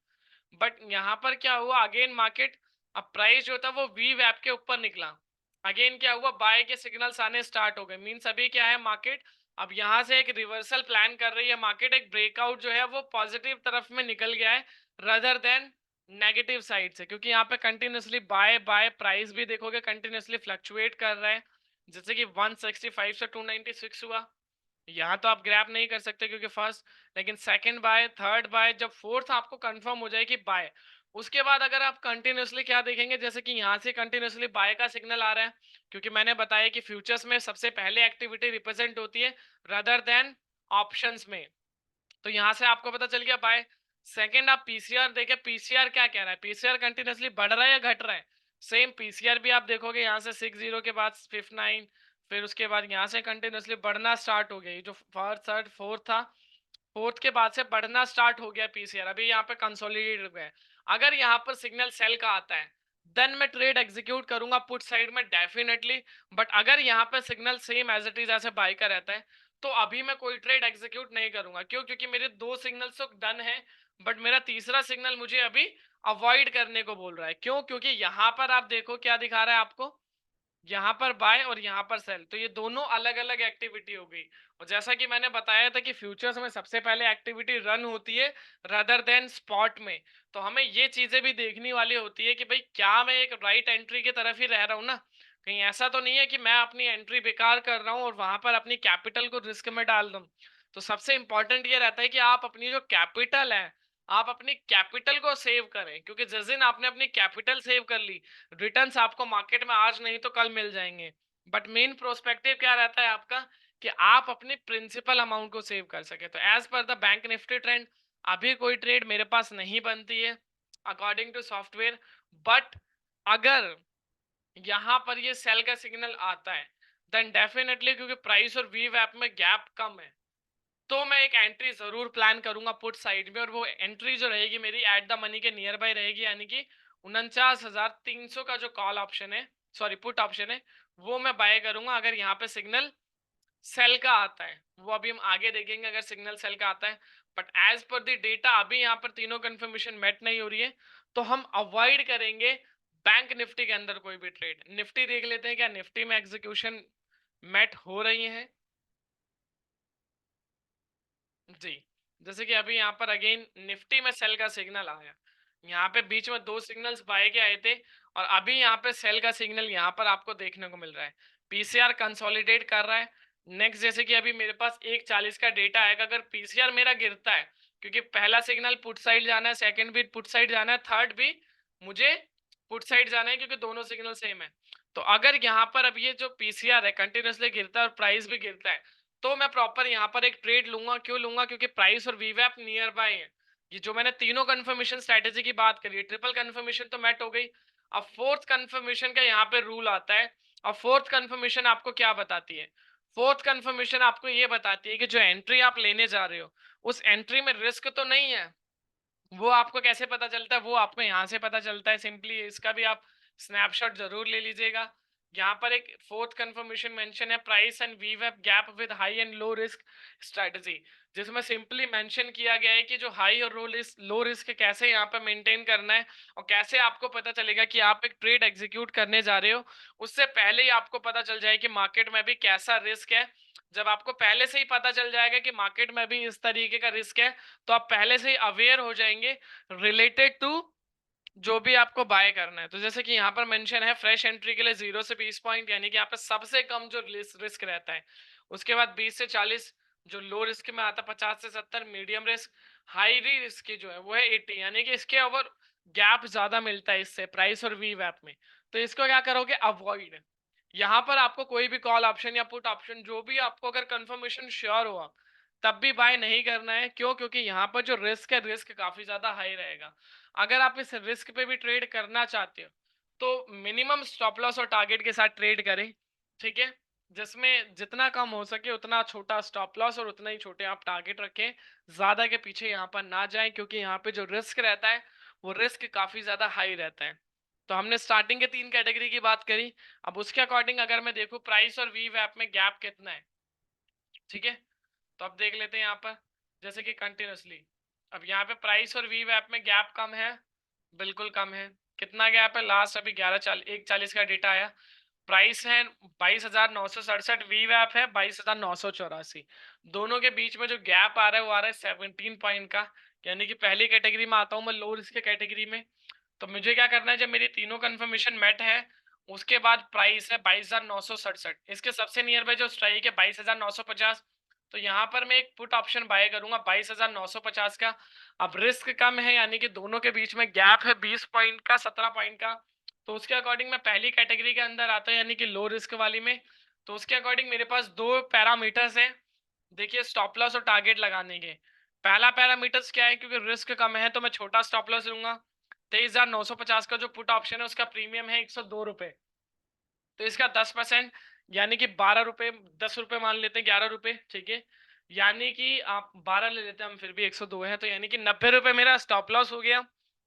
बट यहाँ पर क्या हुआ, अगेन मार्केट, अब प्राइस जो था वो वी वैप के ऊपर निकला, अगेन क्या हुआ, बाय के सिग्नल्स आने स्टार्ट हो गए। मींस अभी क्या है मार्केट, अब यहाँ से एक रिवर्सल प्लान कर रही है मार्केट, एक ब्रेकआउट जो है वो पॉजिटिव तरफ में निकल गया है रदर देन नेगेटिव साइड से, क्योंकि यहाँ पे कंटिन्यूसली बाय बाय प्राइस भी देखोगे कंटिन्यूसली फ्लक्चुएट कर रहा है। जैसे कि 165 से 296 हुआ, यहाँ तो आप ग्रैब नहीं कर सकते क्योंकि फर्स्ट, लेकिन सेकंड बाय, थर्ड बाय, जब फोर्थ आपको कंफर्म हो जाए कि बाय, उसके बाद अगर आप कंटिन्यूसली क्या देखेंगे, जैसे कि यहाँ से कंटिन्यूसली बाय का सिग्नल आ रहा है, क्योंकि मैंने बताया कि फ्यूचर्स में सबसे पहले एक्टिविटी रिप्रेजेंट होती है रदर देन ऑप्शंस में। तो यहाँ से आपको पता चल गया बाय। सेकंड आप पीसीआर देखे, पीसीआर क्या कह रहा है, पीसीआर कंटिन्यूसली बढ़ रहा है या घट रहा है। सेम पीसीआर भी आप देखोगे यहाँ से 60 के बाद 59, फिर उसके बाद यहाँ से कंटिन्यूसली बढ़ना स्टार्ट हो गई, जो फर्स्ट थर्ड फोर्थ था, फोर्थ के बाद से बढ़ना स्टार्ट हो गया पीसीआर, अभी यहाँ पे कंसोलिडेट हो गया। अगर यहाँ पर सिग्नल सेल का आता है देन मैं ट्रेड एग्जीक्यूट करूंगा पुट साइड में डेफिनेटली। बट अगर यहाँ पे signal same as it is ऐसे बाय का रहता है तो अभी मैं कोई ट्रेड एग्जीक्यूट नहीं करूंगा। क्यों, क्योंकि मेरे दो सिग्नल्स तो डन है बट मेरा तीसरा सिग्नल मुझे अभी अवॉइड करने को बोल रहा है। क्यों, क्योंकि यहाँ पर आप देखो क्या दिखा रहा है आपको, यहाँ पर बाय और यहाँ पर सेल, तो ये दोनों अलग अलग एक्टिविटी हो गई। और जैसा कि मैंने बताया था कि फ्यूचर्स में सबसे पहले एक्टिविटी रन होती है रदर देन स्पॉट में, तो हमें ये चीजें भी देखनी वाली होती है कि भाई क्या मैं एक राइट एंट्री की तरफ ही रह रहा हूँ ना, कहीं ऐसा तो नहीं है कि मैं अपनी एंट्री बेकार कर रहा हूँ और वहां पर अपनी कैपिटल को रिस्क में डाल दूं। तो सबसे इंपॉर्टेंट ये रहता है कि आप अपनी जो कैपिटल है आप अपनी कैपिटल को सेव करें, क्योंकि जिस दिन आपने अपनी कैपिटल सेव कर ली रिटर्न्स आपको मार्केट में आज नहीं तो कल मिल जाएंगे। बट मेन प्रोस्पेक्टिव क्या रहता है आपका कि आप अपनी प्रिंसिपल अमाउंट को सेव कर सके। तो as per the bank Nifty trend अभी कोई ट्रेड मेरे पास नहीं बनती है अकॉर्डिंग टू सॉफ्टवेयर। बट अगर यहाँ पर ये सेल का सिग्नल आता है देन डेफिनेटली, क्योंकि प्राइस और वी वैप में गैप कम है, तो मैं एक एंट्री जरूर प्लान करूंगा पुट साइड में, और वो एंट्री जो रहेगी मेरी एट द मनी के नियर बाय रहेगी, यानी कि 49,300 का जो कॉल ऑप्शन है, सॉरी पुट ऑप्शन है, वो मैं बाय करूंगा अगर यहाँ पे सिग्नल सेल का आता है। वो अभी हम आगे देखेंगे अगर सिग्नल सेल का आता है। But as per the data अभी यहाँ पर तीनों कंफर्मेशन मेट नहीं हो रही है, तो हम अवॉइड करेंगे बैंक निफ्टी के अंदर कोई भी ट्रेड। निफ्टी देख लेते हैं क्या निफ्टी में एग्जीक्यूशन मेट हो रही है जी। जैसे कि अभी यहाँ पर अगेन निफ्टी में सेल का सिग्नल आया, यहाँ पे बीच में दो सिग्नल्स बाय के आए थे और अभी यहाँ पे सेल का सिग्नल यहाँ पर आपको देखने को मिल रहा है। पीसीआर कंसोलिडेट कर रहा है। नेक्स्ट जैसे कि अभी मेरे पास 1:40 का डेटा आएगा, अगर पीसीआर मेरा गिरता है, क्योंकि पहला सिग्नल पुट साइड जाना है, सेकंड भी पुट साइड जाना है, थर्ड भी मुझे पुट साइड जाना है, क्योंकि दोनों सिग्नल सेम है। तो अगर यहाँ पर अब ये जो पीसीआर है कंटिन्यूसली गिरता है और प्राइस भी गिरता है, तो मैं प्रॉपर यहाँ पर एक ट्रेड लूंगा। क्यों लूंगा? क्योंकि प्राइस और वीवैप नियर बाय है। ये जो मैंने तीनों कंफर्मेशन स्ट्रेटेजी की बात करी है, ट्रिपल कंफर्मेशन तो मैट हो गई। अब फोर्थ कंफर्मेशन का यहाँ पे रूल आता है। और फोर्थ कंफर्मेशन आपको क्या बताती है? फोर्थ कंफर्मेशन आपको ये बताती है कि जो एंट्री आप लेने जा रहे हो उस एंट्री में रिस्क तो नहीं है। वो आपको कैसे पता चलता है? वो आपको यहाँ से पता चलता है सिंपली। इसका भी आप स्नैपशॉट जरूर ले लीजिएगा। यहाँ पर एक फोर्थ कंफर्मेशन मेंशन है, प्राइस एंड वीवैप gap with high and low risk strategy, जिसमें सिंपली मेंशन किया गया है कि जो हाई और लो रिस्क कैसे यहाँ पर मेंटेन करना है और कैसे आपको पता चलेगा कि आप एक ट्रेड एग्जीक्यूट करने जा रहे हो। उससे पहले ही आपको पता चल जाए कि मार्केट में भी कैसा रिस्क है। जब आपको पहले से ही पता चल जाएगा कि मार्केट में भी इस तरीके का रिस्क है, तो आप पहले से ही अवेयर हो जाएंगे रिलेटेड टू जो भी आपको बाय करना है। तो जैसे कि यहाँ पर मेंशन है फ्रेश एंट्री के लिए 0 से 20 पॉइंट, यानी कि यहाँ पे सबसे कम जो रिस्क रहता है। उसके बाद 20 से 40 जो लो रिस्क में आता है, 50 से 70 मीडियम रिस्क, हाई रिस्क की जो है वो है 80, यानी कि इसके ओवर गैप ज्यादा मिलता है इससे प्राइस और वी वैप में। तो इसको क्या करोगे? अवॉइड। यहाँ पर आपको कोई भी कॉल ऑप्शन या पुट ऑप्शन जो भी आपको अगर कंफर्मेशन श्योर हुआ तब भी बाय नहीं करना है। क्यों? क्योंकि यहाँ पर जो रिस्क है, रिस्क काफी ज्यादा हाई रहेगा। अगर आप इस रिस्क पे भी ट्रेड करना चाहते हो तो मिनिमम स्टॉप लॉस और टारगेट के साथ ट्रेड करें, ठीक है? जिसमें जितना कम हो सके उतना छोटा स्टॉप लॉस और उतना ही छोटे आप टारगेट रखें। ज्यादा के पीछे यहाँ पर ना जाएं, क्योंकि यहाँ पे जो रिस्क रहता है वो रिस्क काफी ज्यादा हाई रहता है। तो हमने स्टार्टिंग के 3 कैटेगरी की बात करी। अब उसके अकॉर्डिंग अगर मैं देखूं प्राइस और वी वैप में गैप कितना है, ठीक है? तो अब देख लेते हैं यहाँ पर जैसे कि कंटिन्यूसली अब यहाँ पे प्राइस और वी वैप में गैप कम है, बिल्कुल कम है। कितना गैप है? लास्ट अभी 1:40 का डेटा आया। प्राइस है 22,967, वी वैप है 22,984। दोनों के बीच में जो गैप आ रहा है वो आ रहा है 17 पॉइंट का, यानी कि पहली कैटेगरी में आता हूँ मैं लो रिस्क कैटेगरी में। तो मुझे क्या करना है? जब मेरी तीनों कंफर्मेशन मेट है उसके बाद प्राइस है 22,967, इसके सबसे नियर बाय जो स्ट्राइक है 22,950। तो यहाँ पर मैं एक पुट ऑप्शन बाय करूंगा 22,950 का। अब रिस्क कम है, यानी कि दोनों के बीच में गैप है 20 पॉइंट का, 17 पॉइंट का। तो उसके अकॉर्डिंग मैं पहली कैटेगरी के अंदर आता है, यानी कि लो रिस्क वाली में। तो उसके अकॉर्डिंग मेरे पास दो पैरामीटर्स हैं, देखिए, स्टॉप लॉस और टारगेट लगाने के। पहला पैरामीटर्स क्या है? क्योंकि रिस्क कम है तो मैं छोटा स्टॉप लॉस लूंगा। 23,950 का जो पुट ऑप्शन है उसका प्रीमियम है 102 रुपए। तो इसका 10%, यानी कि 12 रुपए, 10 रुपए मान लेते हैं, 11 रुपए, ठीक है? यानी कि आप 12 ले लेते हैं हम, फिर भी 102 है, तो यानी कि 90 रुपए मेरा स्टॉप लॉस हो गया,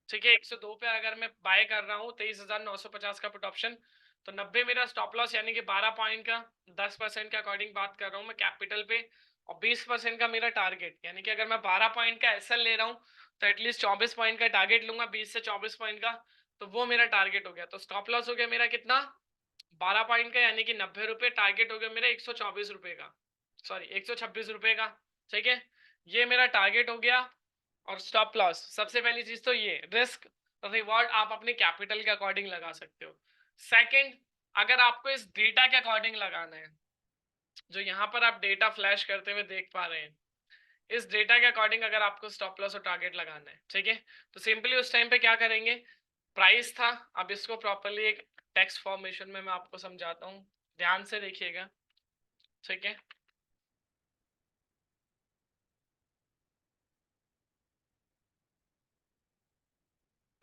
ठीक है? 102 पे अगर मैं बाय कर रहा हूँ 23,950 का पुट ऑप्शन, तो 90 मेरा स्टॉप लॉस, यानी कि 12 पॉइंट का 10% के अकॉर्डिंग बात कर रहा हूँ मैं कैपिटल पे। और 20% का मेरा टारगेट, यानी कि अगर मैं 12 पॉइंट का एसएल ले रहा हूँ तो एटलीस्ट 24 पॉइंट का टारगेट लूंगा, 20 से 24 पॉइंट का। तो वो मेरा टारगेट हो गया। तो स्टॉप लॉस हो गया मेरा कितना? 12 पॉइंट का, यानी कि 90 रुपए। टारगेट हो गया मेरा 124 रुपए का, सॉरी 126 रुपए का, ठीक है? ये मेरा टारगेट हो गया। और स्टॉप लॉस, सबसे पहली चीज तो ये रिस्क रिवॉर्ड आप अपने कैपिटल के अकॉर्डिंग लगा सकते हो। सेकंड, अगर आपको इस डेटा के अकॉर्डिंग लगाना है, जो यहाँ पर आप डेटा फ्लैश करते हुए देख पा रहे हैं, इस डेटा के अकॉर्डिंग अगर आपको स्टॉप लॉस और टारगेट लगाना है, ठीक है? तो सिंपली उस टाइम पे क्या करेंगे? प्राइस था, अब इसको प्रॉपरली एक टेक्स्ट फॉर्मेशन में मैं आपको समझाता हूँ, ध्यान से देखिएगा, ठीक है?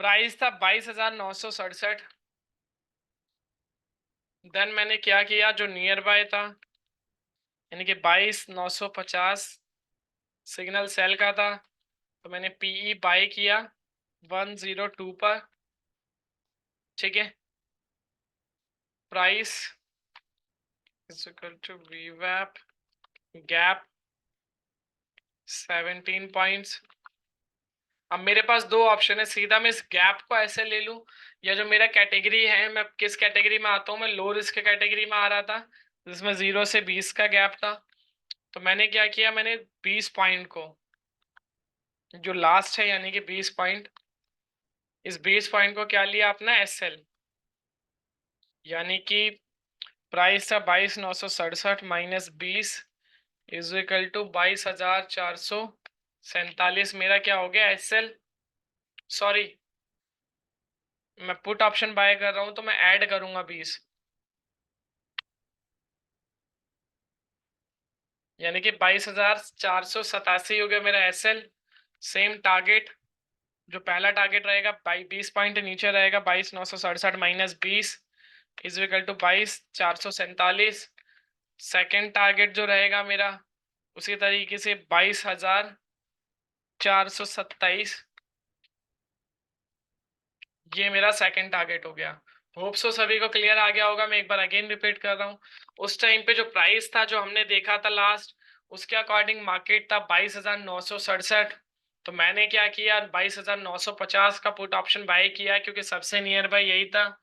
प्राइस था 22,967। देन मैंने क्या किया? जो नियर बाय था, यानी कि 22,950 सिग्नल सेल का था, तो मैंने पीई बाय किया 102 पर, ठीक है? प्राइस इज इक्वल टू वीवैप गैप 17 पॉइंट्स। अब मेरे पास दो ऑप्शन है, सीधा मैं इस गैप को ऐसे ले लूं, या जो मेरा कैटेगरी है, मैं किस कैटेगरी में आता हूँ, मैं लो रिस्क कैटेगरी में आ रहा था जिसमें 0 से 20 का गैप था। तो मैंने क्या किया, मैंने 20 पॉइंट को जो लास्ट है यानी कि 20 पॉइंट, इस 20 पॉइंट को क्या लिया अपना SL, यानी कि प्राइस था 22,967 माइनस 20 इज इक्वल टू 22,447। मेरा क्या हो गया SL, सॉरी मैं पुट ऑप्शन बाय कर रहा हूं तो मैं ऐड करूंगा 20, यानी कि 22,487 हो गया मेरा SL। सेम टारगेट, जो पहला टारगेट रहेगा 20 पॉइंट नीचे रहेगा, 22,967 minus 20 is equal to 22,447। Second target जो रहेगा मेरा उसी तरीके से 22,427, ये मेरा सेकंड टारगेट हो गया। होप सो सभी को क्लियर आ गया होगा। मैं एक बार अगेन रिपीट कर रहा हूँ, उस टाइम पे जो प्राइस था जो हमने देखा था लास्ट, उसके अकॉर्डिंग मार्केट था 22,967। तो मैंने क्या किया, 22,950 का पुट ऑप्शन बाय किया क्योंकि सबसे नियर बाय यही था।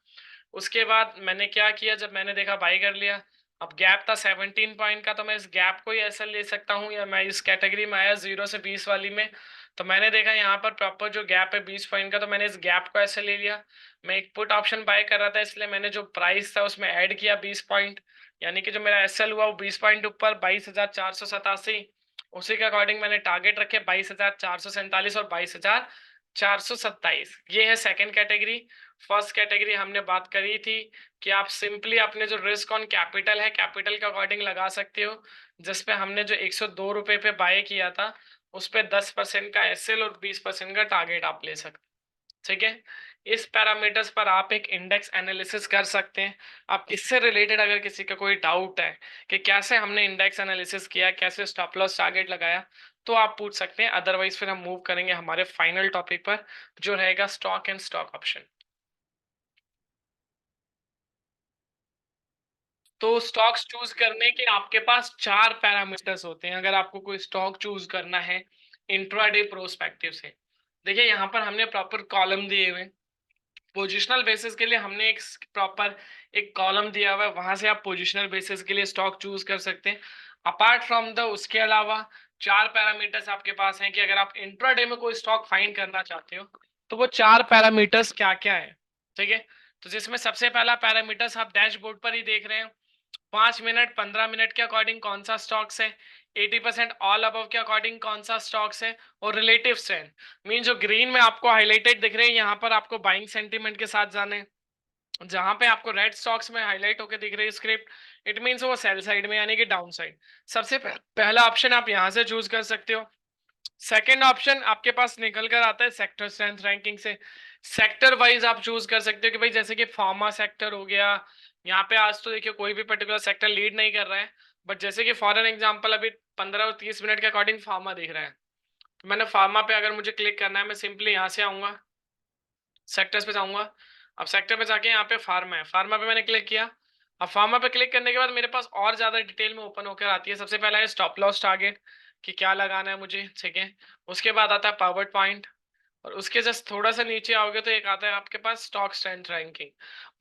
उसके बाद मैंने क्या किया, जब मैंने देखा बाय कर लिया। अब गैप था 17 पॉइंट का, तो मैं इस गैप को ही ऐसा ले सकता हूँ, या मैं इस कैटेगरी में आया 0 से 20 वाली में। तो मैंने देखा यहाँ पर प्रॉपर जो गैप है 20 पॉइंट का, तो मैंने इस गैप को ऐसे ले लिया। मैं एक पुट ऑप्शन बाय कर रहा था, इसलिए मैंने जो प्राइस था उसमें ऐड किया 20 पॉइंट, यानी कि जो मेरा SL हुआ वो 20 पॉइंट ऊपर 22,487। उसी के अकॉर्डिंग मैंने टारगेट रखे 22,447 और 22,427। ये है सेकेंड कैटेगरी। फर्स्ट कैटेगरी हमने बात करी थी कि आप सिंपली अपने जो रिस्क ऑन कैपिटल है, कैपिटल के अकॉर्डिंग लगा सकते हो, जिसपे हमने जो 102 रुपए पे बाय किया था उस पे 10% का SL और 20% का टारगेट आप ले सकते, ठीक है। इस पैरामीटर्स पर आप एक इंडेक्स एनालिसिस कर सकते हैं। आप इससे रिलेटेड अगर किसी का कोई डाउट है कि कैसे हमने इंडेक्स एनालिसिस किया, कैसे स्टॉप लॉस टारगेट लगाया, तो आप पूछ सकते हैं। अदरवाइज फिर हम मूव करेंगे हमारे फाइनल टॉपिक पर, जो रहेगा स्टॉक एंड स्टॉक ऑप्शन। तो स्टॉक्स चूज करने के आपके पास चार पैरामीटर्स होते हैं अगर आपको कोई स्टॉक चूज करना है इंट्राडे प्रोस्पेक्टिव से। देखिए यहाँ पर हमने प्रॉपर कॉलम दिए हुए, पोजिशनल बेसिस के लिए हमने एक प्रॉपर एक कॉलम दिया हुआ है, वहां से आप पोजिशनल बेसिस के लिए स्टॉक चूज कर सकते हैं। अपार्ट फ्रॉम द उसके अलावा चार पैरामीटर्स आपके पास हैं कि अगर आप इंट्राडे में कोई स्टॉक फाइंड करना चाहते हो तो वो चार पैरामीटर्स क्या क्या है, ठीक है। तो जिसमें सबसे पहला पैरामीटर्स आप डैशबोर्ड पर ही देख रहे हैं, 5 मिनट 15 मिनट के अकॉर्डिंग कौन सा स्टॉक्स है, 80% ऑल अबव के अकॉर्डिंग कौन सा स्टॉक्स है, और रिलेटिव स्ट्रेंथ। मीन जो ग्रीन में आपको हाईलाइटेड दिख रहे हैं यहाँ पर आपको बाइंग सेंटीमेंट के साथ जाने, जहां पे आपको रेड स्टॉक्स में हाईलाइट होकर दिख रही है स्क्रिप्ट, इट मीन्स वो सेल साइड में यानी कि डाउन साइड। सबसे पहला ऑप्शन आप यहां से चूज कर सकते हो। सेकेंड ऑप्शन आपके पास निकल कर आता है सेक्टर स्ट्रेंथ रैंकिंग से। सेक्टर वाइज आप चूज कर सकते हो कि भाई जैसे कि फार्मा सेक्टर हो गया, यहाँ पे आज तो देखिए कोई भी पर्टिकुलर सेक्टर लीड नहीं कर रहा है, बट जैसे कि फॉर एन एग्जांपल अभी 15 और 30 मिनट के अकॉर्डिंग फार्मा दिख रहा है, तो मैंने फार्मा पे अगर मुझे क्लिक करना है, मैं सिंपली यहाँ से आऊंगा, सेक्टर्स पे जाऊंगा। अब सेक्टर पे जाके यहाँ पे फार्मा है, फार्मा पे मैंने क्लिक किया। अब फार्मा पे क्लिक करने के बाद मेरे पास और ज्यादा डिटेल में ओपन होकर आती है। सबसे पहला है स्टॉप लॉस टारगेट कि क्या लगाना है मुझे, ठीक है। उसके बाद आता है पावर पॉइंट, और उसके जस्ट थोड़ा सा नीचे आओगे तो एक आता है आपके पास स्टॉक स्ट्रेंथ रैंकिंग।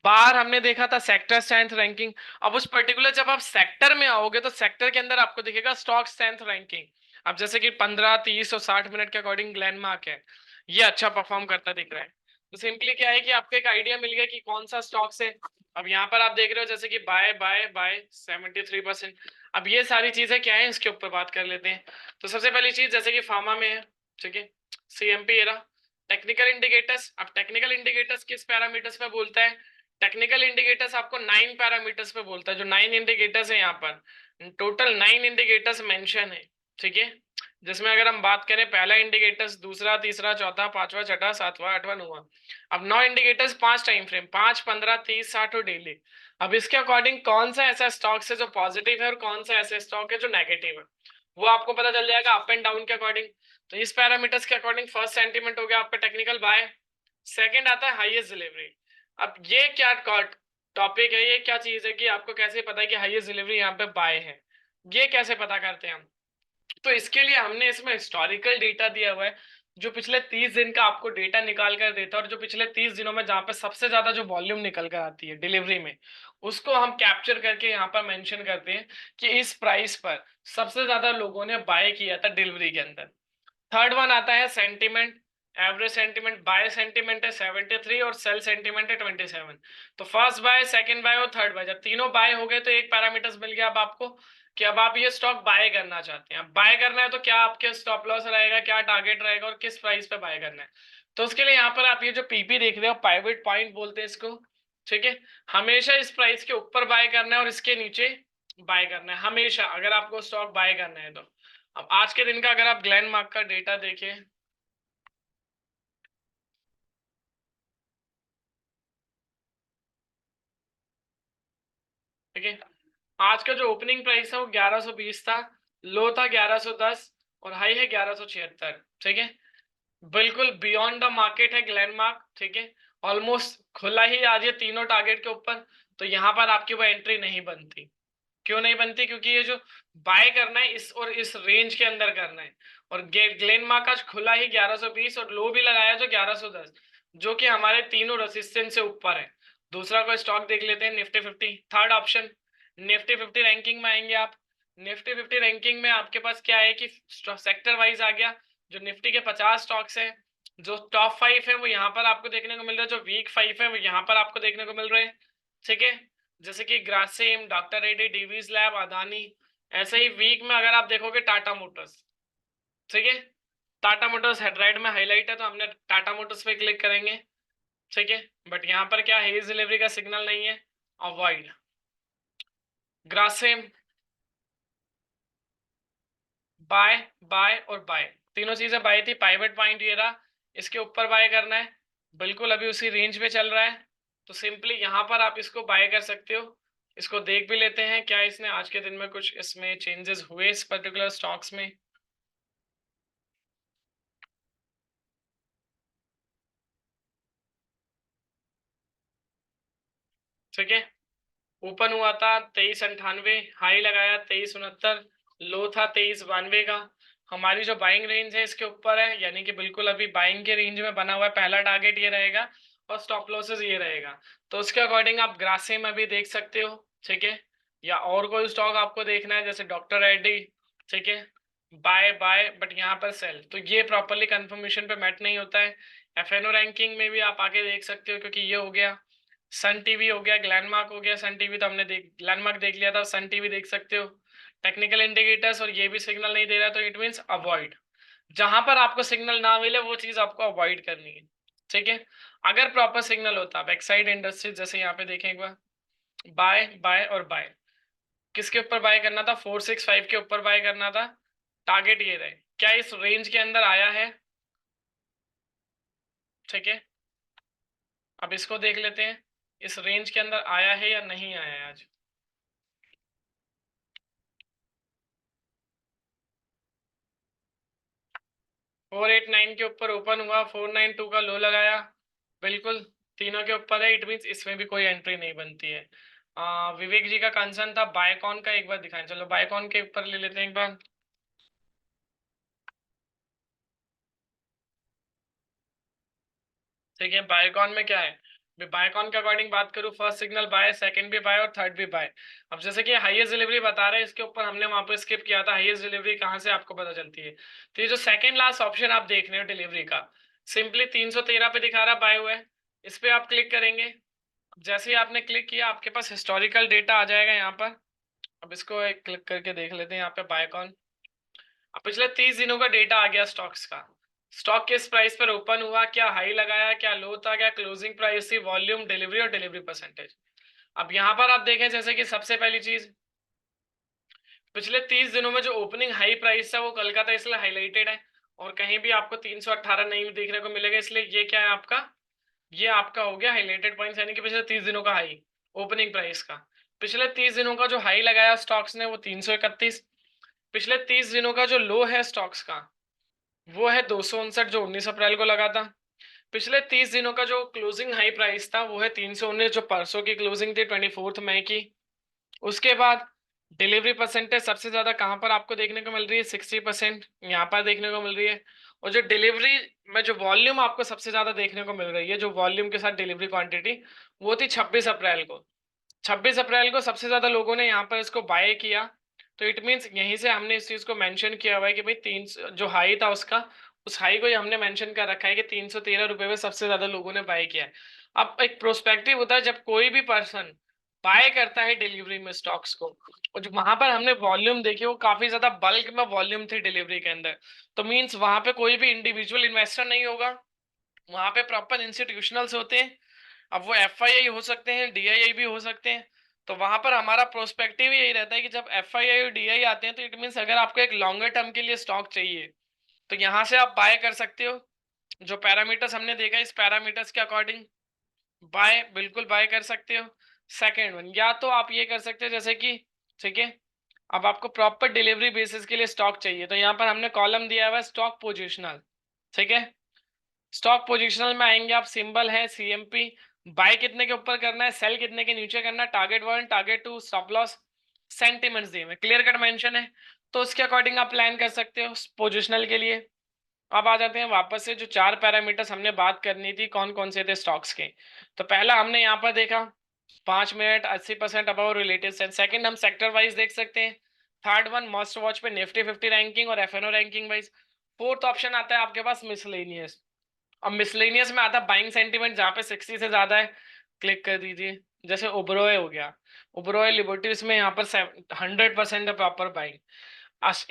बाहर हमने देखा था सेक्टर स्ट्रेंथ रैंकिंग। अब उस पर्टिकुलर जब आप सेक्टर में आओगे तो सेक्टर के अंदर आपको दिखेगा स्टॉक स्ट्रेंथ रैंकिंग। अब जैसे कि 15 30 और 60 मिनट के अकॉर्डिंग ग्लैंडमार्क है, ये अच्छा परफॉर्म करता दिख रहा है। तो सिंपली क्या है कि आपको एक आइडिया मिल गया कि कौन सा स्टॉक से। अब यहाँ पर आप देख रहे हो जैसे कि बाय बाय बाय 73%। अब ये सारी चीजें क्या है इसके ऊपर बात कर लेते हैं। तो सबसे पहली चीज जैसे कि फार्मा में है, ठीक है, CMP एरा। टेक्निकल इंडिकेटर्स, अब टेक्निकल इंडिकेटर्स किस पैरामीटर्स पे बोलता है, टेक्निकल इंडिकेटर्स आपको 9 पैरामीटर्स पे बोलता है। जो 9 इंडिकेटर्स है यहाँ पर टोटल 9 इंडिकेटर्स मेंशन है, ठीक है। जिसमें अगर हम बात करें पहला इंडिकेटर्स, दूसरा, तीसरा, चौथा, पांचवा, छठा, सातवां, आठवां, नौवां। अब 9 इंडिकेटर्स, 5 टाइम फ्रेम, 5 15 30 60 और डेली। अब इसके अकॉर्डिंग कौन सा ऐसा स्टॉक है जो पॉजिटिव है और कौन सा ऐसा स्टॉक है जो नेगेटिव है, वो आपको पता चल जाएगा अप एंड डाउन के अकॉर्डिंग। तो इस पैरामीटर्स के अकॉर्डिंग फर्स्ट सेंटीमेंट हो गया आपका टेक्निकल बाय। सेकंड आता है हाईएस्ट डिलीवरी। अब ये क्या टॉपिक है ये, क्या चीज है कि आपको कैसे पता है कि हाईएस्ट डिलीवरी यहाँ पे बाय है, ये कैसे पता करते हैं हम। तो इसके लिए हमने इसमें हिस्टोरिकल डेटा दिया हुआ है, जो पिछले 30 दिन का आपको डेटा निकाल कर देता है, और जो पिछले 30 दिनों में जहाँ पे सबसे ज्यादा जो वॉल्यूम निकल कर आती है डिलीवरी में, उसको हम कैप्चर करके यहाँ पर मेंशन करते हैं कि इस प्राइस पर सबसे ज्यादा लोगों ने बाय किया था डिलीवरी के अंदर। थर्ड वन आता है sentiment. Average sentiment, buy sentiment है 73 और सेल सेंटिमेंट है 27। तो फर्स्ट बाय, सेकंड बाय और थर्ड बाय, जब तीनों बाय हो गए तो एक पैरामीटर्स मिल गया अब आपको कि अब आप ये स्टॉक बाय करना चाहते हैं। बाय करना है तो क्या आपके स्टॉप लॉस रहेगा, क्या टारगेट रहेगा और किस प्राइस पे बाय करना है। तो उसके लिए यहाँ पर आप ये जो पीपी देख रहे हो, पाइवट पॉइंट बोलते हैं इसको, ठीक है। हमेशा इस प्राइस के ऊपर बाय करना है और इसके नीचे बाय करना है हमेशा, अगर आपको स्टॉक बाय करना है तो। अब आज के दिन का अगर आप ग्लैंडमार्क का डेटा देखें, ठीक है, आज का जो ओपनिंग प्राइस है वो 1120 था, लो था 1110 और हाई है 1176, ठीक है। बिल्कुल बियॉन्ड द मार्केट है ग्लैंडमार्क, ठीक है। ऑलमोस्ट खुला ही आज ये तीनों टारगेट के ऊपर, तो यहाँ पर आपकी वो एंट्री नहीं बनती। क्यों नहीं बनती? क्योंकि ये जो बाय करना है इस और इस रेंज के अंदर करना है, और ग्लेनमार्क आज खुला ही 1120 और लो भी लगाया जो 1110, जो कि हमारे तीनों रेसिस्टेंस से ऊपर है। दूसरा कोई स्टॉक देख लेते हैं, Nifty 50, third option. Nifty 50 ranking में आएंगे आप। निफ्टी 50 रैंकिंग में आपके पास क्या है कि सेक्टर वाइज आ गया, जो निफ्टी के 50 स्टॉक्स हैं, जो टॉप 5 है वो यहाँ पर आपको देखने को मिल रहा है, जो वीक 5 है वो यहाँ पर आपको देखने को मिल रहे हैं, ठीक है। जैसे कि ग्रासिम, डॉक्टर रेड्डी, डीवीज लैब, अदानी। ऐसे ही वीक में अगर आप देखोगे टाटा मोटर्स, ठीक है। टाटा मोटर्स हेडलाइट में हाईलाइट है तो हमने टाटा मोटर्स पे क्लिक करेंगे, ठीक है। बट यहाँ पर क्या हेज डिलीवरी का सिग्नल नहीं है, अवॉइड। ग्रासिम, बाय, बाय और बाय, तीनों चीजें बाय थी। पाइवट पॉइंट ये रहा, इसके ऊपर बाय करना है, बिल्कुल अभी उसी रेंज पे चल रहा है, तो सिंपली यहाँ पर आप इसको बाय कर सकते हो। इसको देख भी लेते हैं क्या इसने आज के दिन में कुछ इसमें चेंजेस हुए इस पर्टिकुलर स्टॉक्स में। ठीक है, ओपन हुआ था 2398, हाई लगाया 2369, लो था 2392 का। हमारी जो बाइंग रेंज है इसके ऊपर है, यानी कि बिल्कुल अभी बाइंग के रेंज में बना हुआ है। पहला टारगेट ये रहेगा और स्टॉप लॉसेस ये रहेगा। तो उसके अकॉर्डिंग आप ग्रासिम में भी देख सकते हो, ठीक है। या और कोई स्टॉक आपको देखना है जैसे डॉक्टर रेड्डी, ठीक है, बाय बाय बट यहाँ पर सेल, तो ये प्रॉपरली कंफर्मेशन पे मैट नहीं होता है। एफएनओ रैंकिंग में भी आप आगे देख सकते हो, क्योंकि ये हो गया सन टीवी, हो गया ग्लैंडमार्क, हो गया सन टीवी, तो हमने ग्लैंडमार्क देख लिया था, सन टीवी देख सकते हो। टेक्निकल इंडिकेटर्स और ये भी सिग्नल नहीं दे रहा, तो इट मीन्स अवॉइड। जहां पर आपको सिग्नल ना मिले वो चीज आपको अवॉइड करनी है, ठीक है। अगर प्रॉपर सिग्नल होता, बैकसाइड इंडस्ट्रीज जैसे यहाँ पे देखें एक बार, बाय बाय और बाय, किसके ऊपर बाय करना था? 465 के ऊपर बाय करना था। टारगेट ये रहे, क्या इस रेंज के अंदर आया है? ठीक है, अब इसको देख लेते हैं, इस रेंज के अंदर आया है या नहीं आया है आज। 489 के ऊपर ओपन हुआ, 492 का लो लगाया, बिल्कुल तीनों के ऊपर है, इट मीन्स इसमें भी कोई एंट्री नहीं बनती है। विवेक जी का कंसर्न था बायकॉन का, एक बार दिखाएं, चलो बायकॉन के ऊपर ले लेते हैं एक बार। ठीक है, बायकॉन में क्या है, बायकॉन के अकॉर्डिंग बात करूं, फर्स्ट सिग्नल बाय, सेकंड भी बाय और थर्ड भी बाय। अब जैसे कि हाईएस्ट डिलीवरी बता रहे हैं, इसके ऊपर हमने वहां पे स्किप किया था। हाईएस्ट डिलीवरी कहाँ से आपको पता चलती है? तो ये जो सेकंड लास्ट ऑप्शन आप देख रहे हो डिलीवरी का, सिंपली 313 पे दिखा रहा बाय हुआ है, इस पे आप क्लिक करेंगे। जैसे ही आपने क्लिक किया आपके पास हिस्टोरिकल डेटा आ जाएगा यहाँ पर। अब इसको एक क्लिक करके देख लेते हैं यहाँ पे बायकॉन। अब पिछले 30 दिनों का डेटा आ गया स्टॉक्स का, स्टॉक किस प्राइस पर ओपन हुआ, क्या हाई लगाया, क्या लो था, क्या क्लोजिंग प्राइस थी, वॉल्यूम, डिलीवरी और डिलीवरी परसेंटेज। अब यहाँ पर आप देखें जैसे कि सबसे पहली चीज, पिछले 30 दिनों में जो ओपनिंग हाई प्राइस था वो कल का था, इसलिए हाईलाइटेड है, और कहीं भी आपको 318 नहीं देखने को मिलेगा, इसलिए ये क्या है आपका, ये आपका हो गया हाईलाइटेड पॉइंट्स, यानी कि पिछले 30 दिनों का हाई ओपनिंग प्राइस का। पिछले 30 दिनों का जो हाई लगाया स्टॉक्स ने वो 331। पिछले 30 दिनों का जो लो है स्टॉक्स का वो है 259, जो 19 अप्रैल को लगा था। पिछले 30 दिनों का जो क्लोजिंग हाई प्राइस था वो है 319, जो परसों की क्लोजिंग थी 24 मई की। उसके बाद डिलीवरी परसेंटेज सबसे ज्यादा कहां पर आपको देखने को मिल रही है, 60% यहाँ पर देखने को मिल रही है। और जो डिलीवरी में जो वॉल्यूम आपको सबसे ज्यादा देखने को मिल रही है, जो वॉल्यूम के साथ डिलीवरी क्वांटिटी, वो थी 26 अप्रैल को। 26 अप्रैल को सबसे ज्यादा लोगों ने यहाँ पर इसको बाय किया। तो इट मीन्स यहीं से हमने इस चीज को मेंशन किया हुआ है कि भाई तीन जो हाई था उसका, उस हाई को ही हमने मेंशन कर रखा है कि 313 रुपए में सबसे ज्यादा लोगों ने बाय किया है। अब एक प्रोस्पेक्टिव होता है जब कोई भी पर्सन बाय करता है डिलीवरी में स्टॉक्स को, और जो वहां पर हमने वॉल्यूम देखी वो काफी ज्यादा बल्क में वॉल्यूम थी डिलीवरी के अंदर। तो मीन्स वहां पे कोई भी इंडिविजुअल इन्वेस्टर नहीं होगा, वहां पे प्रॉपर इंस्टीट्यूशनल्स होते हैं। अब वो एफआईआई हो सकते हैं, डीआईआई भी हो सकते हैं। तो वहां पर हमारा प्रोस्पेक्टिव यही रहता है कि जब एफआईआई और डीआई आते हैं तो इट मीन्स अगर आपको एक लॉन्गर टर्म के लिए स्टॉक चाहिए तो यहाँ से आप बाय कर सकते हो। जो पैरामीटर्स हमने देखा इस पैरामीटर्स के अकॉर्डिंग बाय बिल्कुल बाय कर सकते हो। सेकेंड वन, या तो आप ये कर सकते हो जैसे कि, ठीक है, अब आपको प्रॉपर डिलीवरी बेसिस के लिए स्टॉक चाहिए तो यहाँ पर हमने कॉलम दिया हुआ है स्टॉक पोजिशनल। ठीक है, स्टॉक पोजिशनल में आएंगे आप, सिंबल है सीएमपी। बाय कितने के ऊपर करना है, सेल कितने के नीचे करना है, target 1 target 2 stop loss, sentiments दिए हुए क्लियर कट मेंशन है। तो उसके अकॉर्डिंग आप प्लान कर सकते हो पोजिशनल के लिए। अब आ जाते हैं वापस से, जो चार पैरामीटर्स हमने बात करनी थी कौन कौन से थे स्टॉक्स के। तो पहला हमने यहाँ पर देखा 5 मिनट 80% अबव रिलेटेड सेकंड हम सेक्टर वाइज देख सकते हैं। थर्ड वन मस्ट वॉच पे निफ्टी 50 रैंकिंग और FNO ranking wise. Fourth option आता है आपके पास मिसलेनियस। अब मिसलेनियस में आता है बाइंग सेंटीमेंट, जहाँ पे 60 से ज्यादा है क्लिक कर दीजिए। जैसे उबरोए हो गया, उबरोए लिबर्टीज में यहाँ पर 100% है प्रॉपर बाइंग।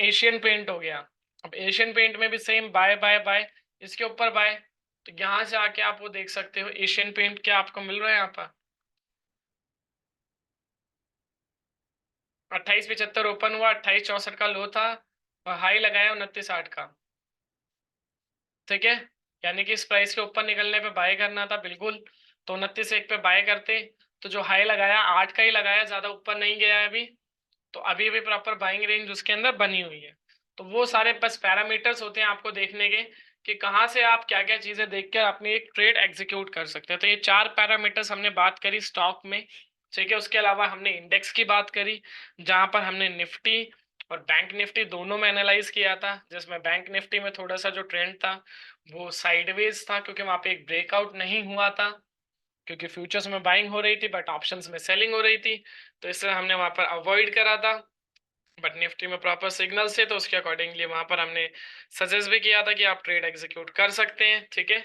एशियन पेंट हो गया, अब एशियन पेंट में भी सेम बाय बाय बाय, इसके ऊपर बाय। तो यहाँ से आके आप वो देख सकते हो एशियन पेंट क्या आपको मिल रहा है यहाँ पर। 2875 ओपन हुआ, 2864 का लो था और हाई लगाया 2960 का। ठीक है, यानी कि इस प्राइस के ऊपर निकलने पे बाय करना था बिल्कुल। तो 29 1 पे बाय करते, तो जो हाई लगाया 8 का ही लगाया, ज्यादा ऊपर नहीं गया है अभी। तो अभी भी प्रॉपर बाइंग रेंज उसके अंदर बनी हुई है। तो वो सारे बस पैरामीटर्स होते हैं आपको देखने के कि कहाँ से आप क्या क्या चीजें देख कर अपनी एक ट्रेड एग्जीक्यूट कर सकते हैं। तो ये चार पैरामीटर्स हमने बात करी स्टॉक में। ठीक है, उसके अलावा हमने इंडेक्स की बात करी, जहां पर हमने निफ्टी और बैंक निफ्टी दोनों में एनालाइज किया था, जिसमें बैंक निफ्टी में थोड़ा सा जो ट्रेंड था वो साइडवेज था, क्योंकि वहां पे एक ब्रेकआउट नहीं हुआ था, क्योंकि फ्यूचर्स में बाइंग हो रही थी बट ऑप्शंस में सेलिंग हो रही थी। तो इसलिए हमने वहां पर अवॉइड करा था। बट निफ्टी में प्रॉपर सिग्नल से, तो उसके अकॉर्डिंगली वहां पर हमने सजेस्ट भी किया था कि आप ट्रेड एग्जीक्यूट कर सकते हैं। ठीक है,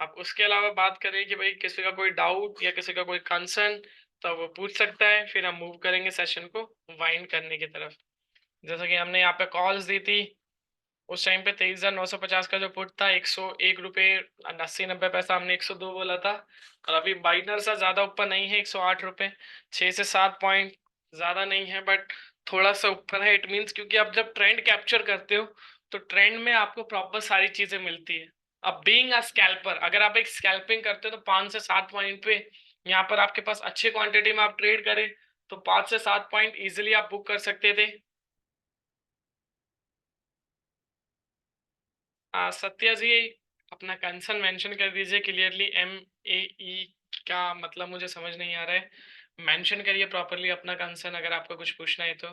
अब उसके अलावा बात करें कि भाई किसी का कोई डाउट या किसी का कोई कंसर्न, तो वो पूछ सकता है, फिर हम मूव करेंगे सेशन को वाइंड करने की तरफ। जैसा कि हमने यहाँ पे कॉल्स दी थी, उस टाइम पे 23,950 का जो पुट था 101 रुपये 80-90 पैसा, हमने 102 बोला था। और अभी माइनर सा ज्यादा ऊपर नहीं है, 108 रुपये, 6 से 7 पॉइंट ज्यादा नहीं है बट थोड़ा सा ऊपर है। इट मीन्स क्योंकि आप जब ट्रेंड कैप्चर करते हो तो ट्रेंड में आपको प्रॉपर सारी चीजें मिलती है। अब बीइंग अ स्कैल्पर, अगर आप एक स्कैल्पिंग करते हो तो 5 से 7 पॉइंट पे यहाँ पर आपके पास अच्छी क्वांटिटी में आप ट्रेड करें तो 5 से 7 पॉइंट इजिली आप बुक कर सकते थे। सत्या जी, अपना कंसर्न मेंशन कर दीजिए क्लियरली। MAE का मतलब मुझे समझ नहीं आ रहा है, मेंशन करिए प्रॉपरली अपना कंसर्न अगर आपको कुछ पूछना है तो।